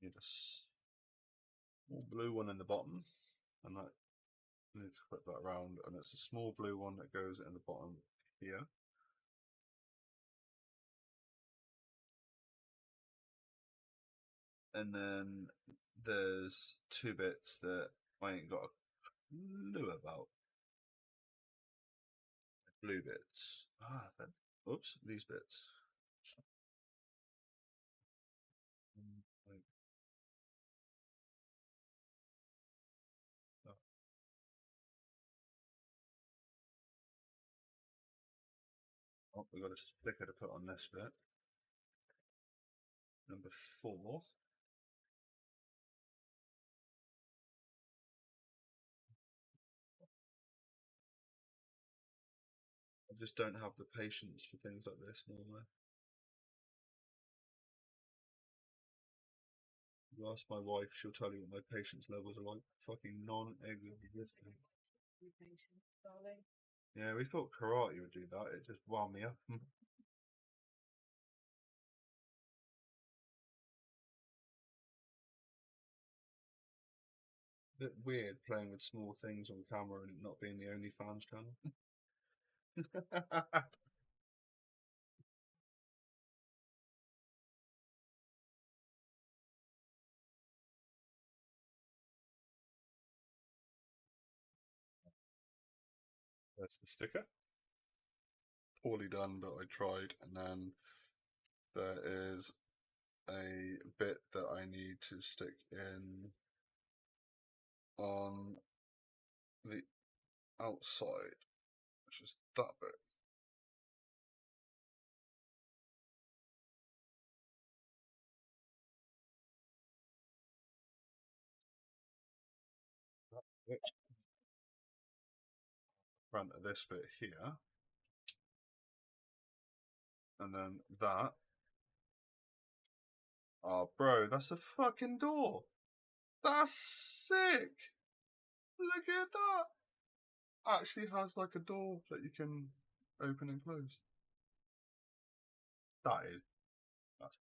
Need a small blue one in the bottom, and that I need to flip that around, and it's a small blue one that goes in the bottom here. And then there's 2 bits that I ain't got a clue about. blue bits. Oops, these bits. Like, oh. Oh, we've got a sticker to put on this bit. Number 4. I just don't have the patience for things like this normally. You ask my wife, she'll tell you what my patience levels are like. Fucking non-existent. Be patient, darling. Yeah, we thought karate would do that. It just wound me up. Bit weird playing with small things on camera and it not being the OnlyFans channel. That's the sticker. Poorly done, but I tried. And then there is a bit that I need to stick in on the outside, which is that bit. That front of this bit here, and then that. Oh, bro, that's a fucking door. That's sick. Look at that. Actually has like a door that you can open and close. That's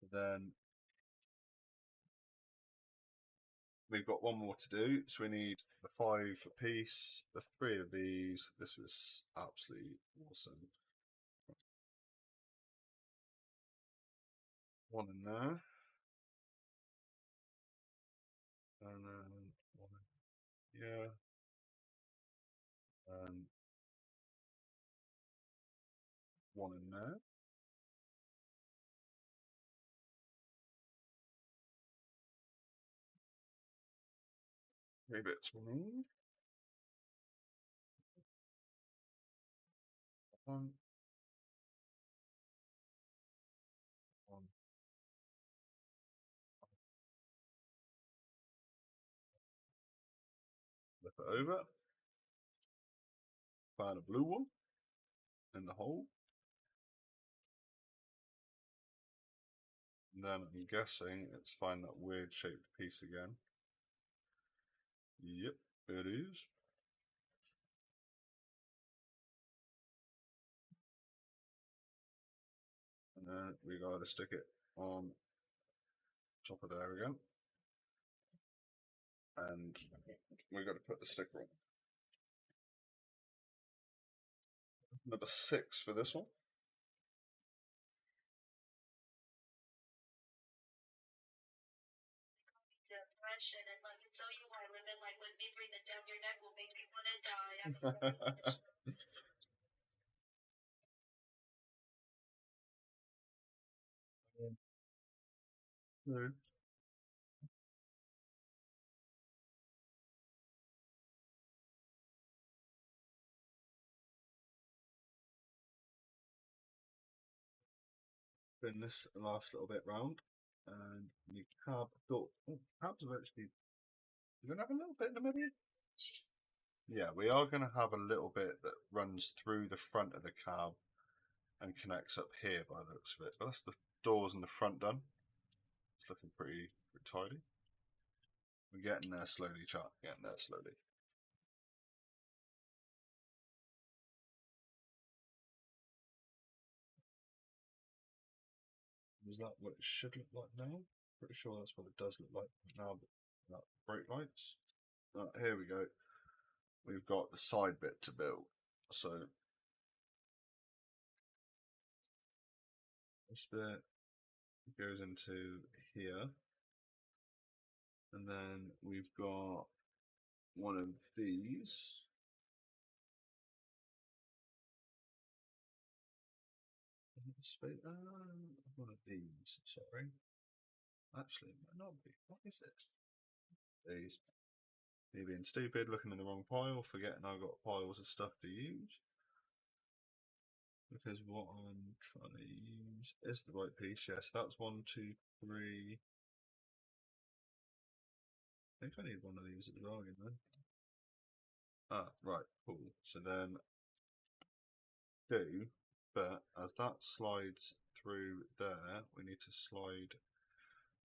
so then we've got one more to do. So we need the 5 piece, the 3 of these. This was absolutely awesome. One in there. And then one in here. And one in there. Three bits we need. One. One. Flip it over. Find a blue one in the hole. And then I'm guessing it's find that weird shaped piece again. Yep, it is. And then we gotta stick it on top of there again. And we gotta put the sticker on. Number 6 for this one. Depression, and let me tell you why living life with me breathing down your neck will make me wanna die. No. Spin this last little bit round, and you cab door. Oh, cabs are actually. You're gonna have a little bit in the middle. Yeah, we are gonna have a little bit that runs through the front of the cab and connects up here by the looks of it. But that's the doors in the front done. It's looking pretty tidy. We're getting there slowly, chat. Getting there slowly. Is that what it should look like now? Pretty sure that's what it does look like now, but without brake lights. Here we go. We've got the side bit to build. So this bit goes into here. And then we've got one of these. One of these, sorry. Actually, it might not be. What is it? These. Me being stupid, looking in the wrong pile, forgetting I've got piles of stuff to use. Because what I'm trying to use is the right piece. Yes, that's 1, 2, 3. I think I need one of these as well, you know. Ah, right, cool. So then do, but as that slides through there, we need to slide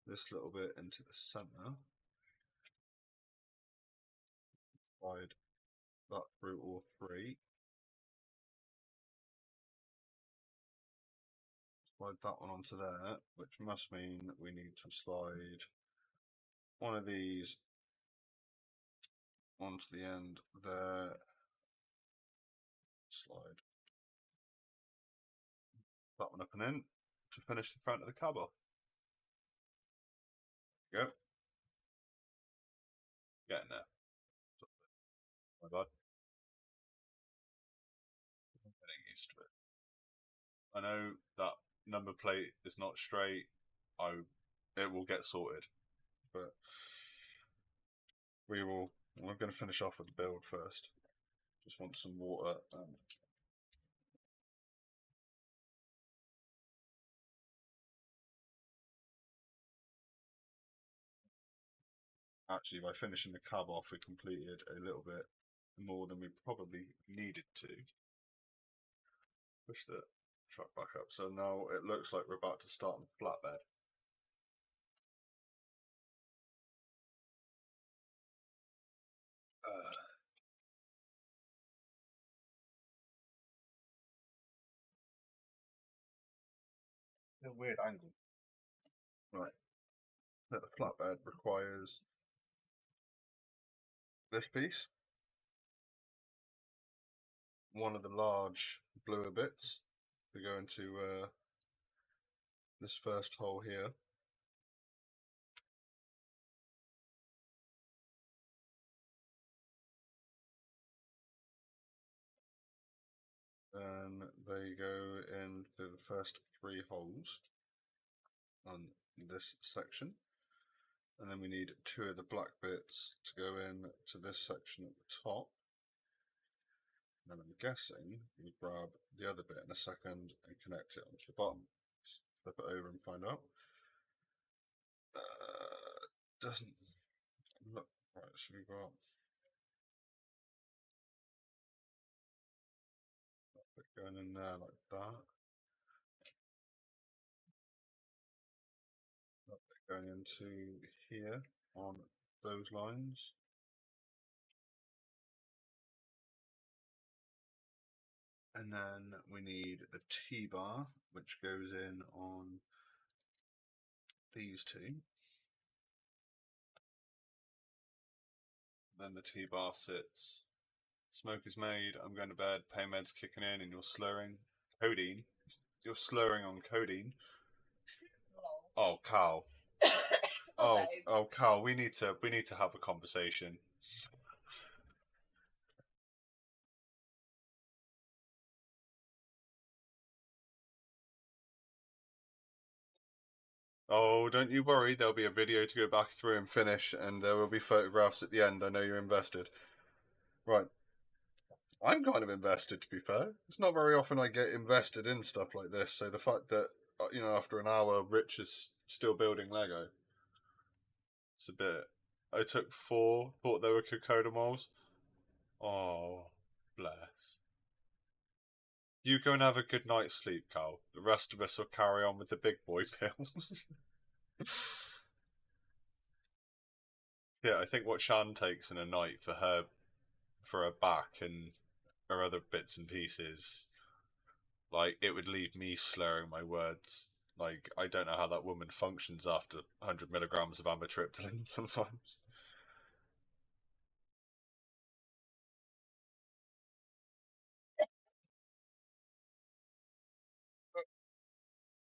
this little bit into the center. Slide that through all three. Slide that one onto there, which must mean we need to slide one of these onto the end there. Slide that one up and in to finish the front of the cab off. Go. Getting there. My bad. I'm getting used to it. I know that number plate is not straight. It will get sorted, but we're going to finish off with the build first. Just want some water and actually by finishing the cab off we completed a little bit more than we probably needed to. Push the truck back up. So now it looks like we're about to start on the flatbed. A weird angle. Right. So the flatbed requires this piece, one of the large bluer bits to go into this first hole here. And they go into the first 3 holes on this section. And then we need 2 of the black bits to go in to this section at the top. And then I'm guessing we grab the other bit in a second and connect it onto the bottom. Let's flip it over and find out. Doesn't look right, so we've got that bit going in there like that. That bit going into here on those lines. And then we need a T-bar, which goes in on these 2. Then the T-bar sits. Smoke is made, I'm going to bed, pain meds kicking in, and you're slurring. Codeine. You're slurring on codeine. Oh, Carl. Oh, Carl, we need to have a conversation. Oh, don't you worry, there'll be a video to go back through and finish, and there will be photographs at the end. I know you're invested. Right. I'm kind of invested, to be fair. It's not very often I get invested in stuff like this, so the fact that, after an hour, Rich is still building Lego, it's a bit. I took 4, thought they were Kokoda moles. Oh, bless. You go and have a good night's sleep, Carl. The rest of us will carry on with the big boy pills. Yeah, I think what Shan takes in a night for her back and her other bits and pieces, like it would leave me slurring my words. Like I don't know how that woman functions after 100 milligrams of amitriptyline sometimes.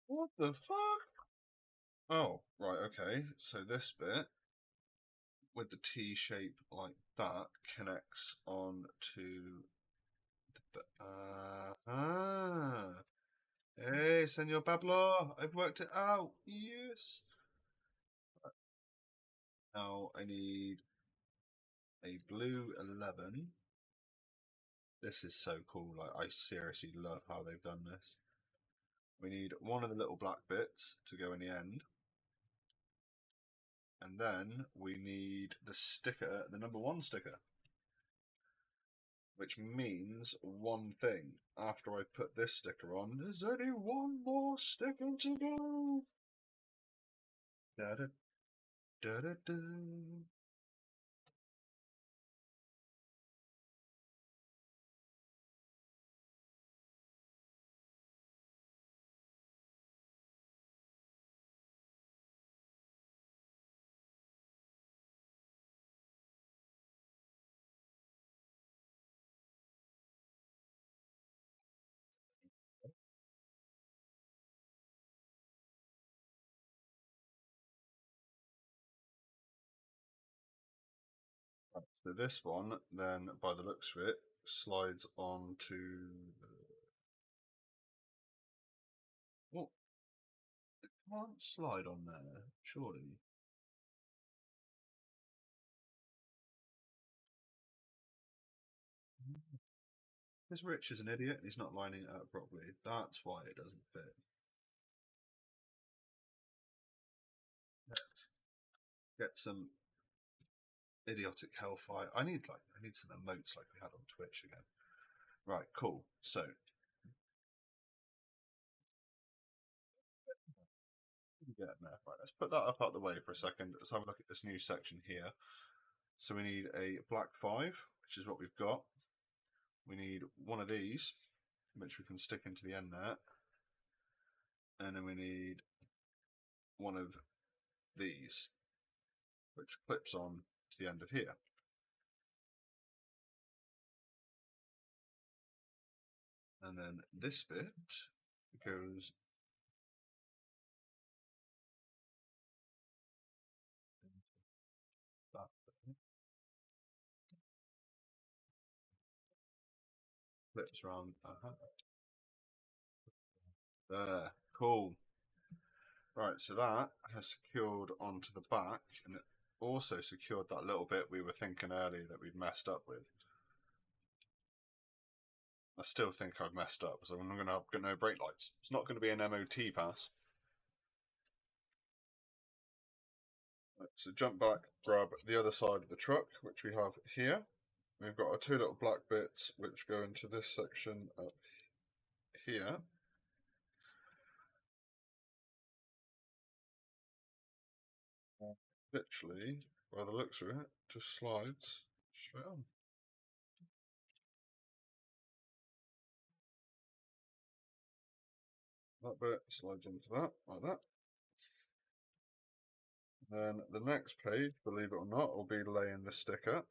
What the fuck? Oh, right, okay. So this bit with the T shape like that connects on to the, hey, Senor Pablo, I've worked it out. Yes. Now I need a blue 11. This is so cool. Like, I seriously love how they've done this. We need one of the little black bits to go in the end. And then we need the sticker, the number 1 sticker. Which means one thing. After I put this sticker on, there's only one more sticker to go. Da da da da da. Right, so this one, then, by the looks of it, slides on to the... Oh, it can't slide on there, surely. Because Rich is an idiot and he's not lining it up properly. That's why it doesn't fit. Let's get some idiotic hellfire. I need some emotes like we had on Twitch again. Right, cool. So yeah, no, right. Let's put that up out the way for a second. Let's have a look at this new section here. So we need a black 5, which is what we've got. We need one of these, which we can stick into the end there. And then we need one of these, which clips on to the end of here. And then this bit goes into that bit. Flips around. There, cool. Right, so that has secured onto the back, and it also secured that little bit we were thinking earlier that we'd messed up with. I still think I've messed up, so I'm going to get no brake lights. It's not going to be an MOT pass. Right, so jump back, grab the other side of the truck, which we have here. We've got our 2 little black bits which go into this section up here. Literally, by the looks of it, just slides straight on. That bit slides into that, like that. Then the next page, believe it or not, will be laying the sticker.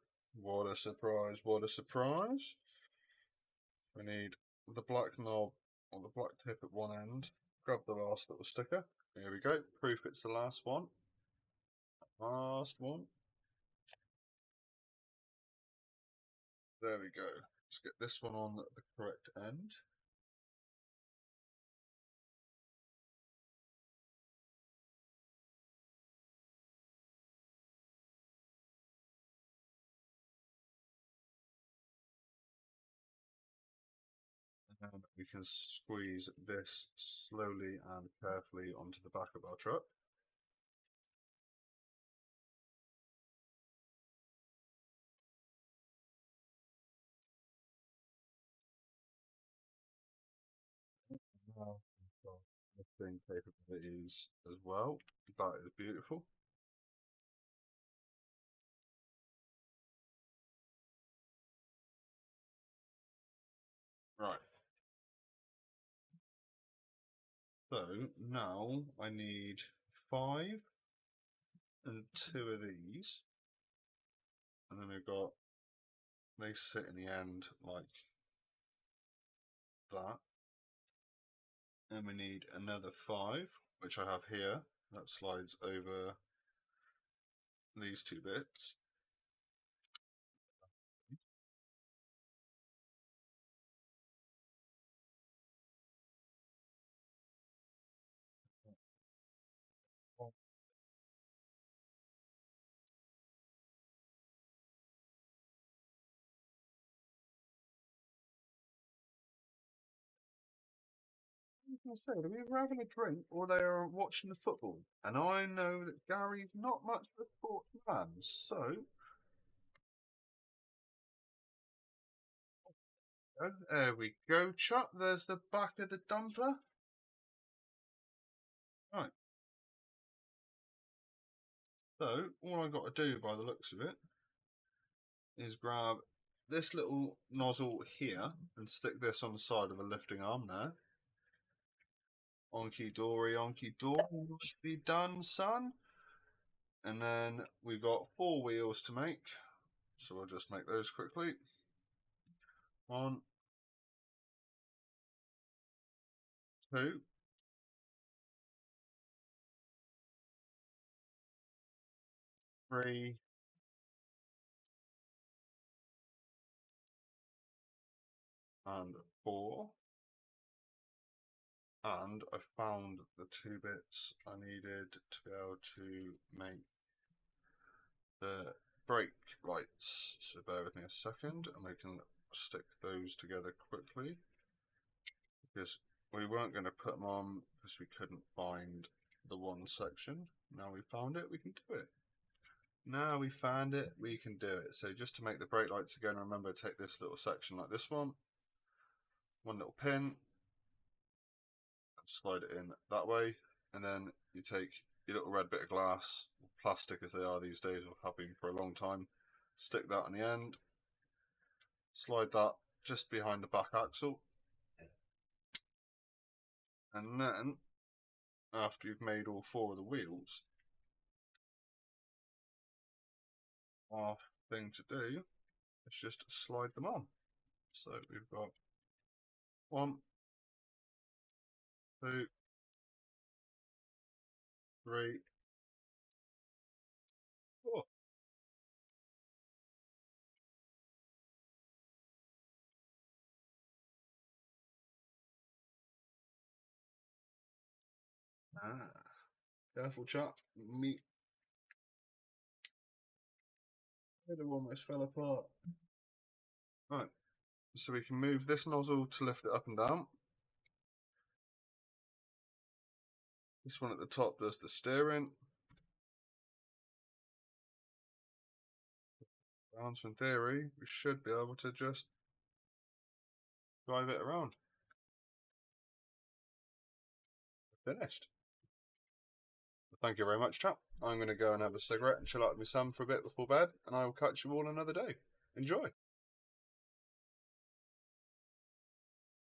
What a surprise, what a surprise. We need the black knob or the black tip at one end. Grab the last little sticker. Here we go. Proof it's the last one. Last one. There we go. Let's get this one on the correct end. And we can squeeze this slowly and carefully onto the back of our truck. Now we've got lifting capabilities as well. That is beautiful. Right. So now I need 5 and 2 of these. And then we've got, they sit in the end like that. And we need another 5, which I have here. That slides over these two bits. I was going to say, they're either having a drink or they are watching the football. And I know that Gary's not much of a sports man, so there we go, Chuck. There's the back of the dumper. Right. So all I got to do, by the looks of it, is grab this little nozzle here and stick this on the side of the lifting arm there. Onky dory, be done, son. And then we've got 4 wheels to make, so we'll just make those quickly. 1, 2, 3, and 4. And I found the 2 bits I needed to be able to make the brake lights. So bear with me a second and we can stick those together quickly, because we weren't going to put them on because we couldn't find the one section. Now we found it, we can do it. Now we found it, we can do it. So just to make the brake lights again, remember, take this little section like this one little pin, and slide it in that way, and then you take your little red bit of glass, or plastic as they are these days, or have been for a long time, stick that on the end, slide that just behind the back axle, and then after you've made all 4 of the wheels, our thing to do is just slide them on. So we've got 1, 2, 3, 4. Careful, chap. Meat. It almost fell apart. Right, so we can move this nozzle to lift it up and down. This one at the top does the steering. So in theory, we should be able to just drive it around. Finished. Thank you very much, chap. I'm going to go and have a cigarette and chill out with my son for a bit before bed, and I will catch you all another day. Enjoy.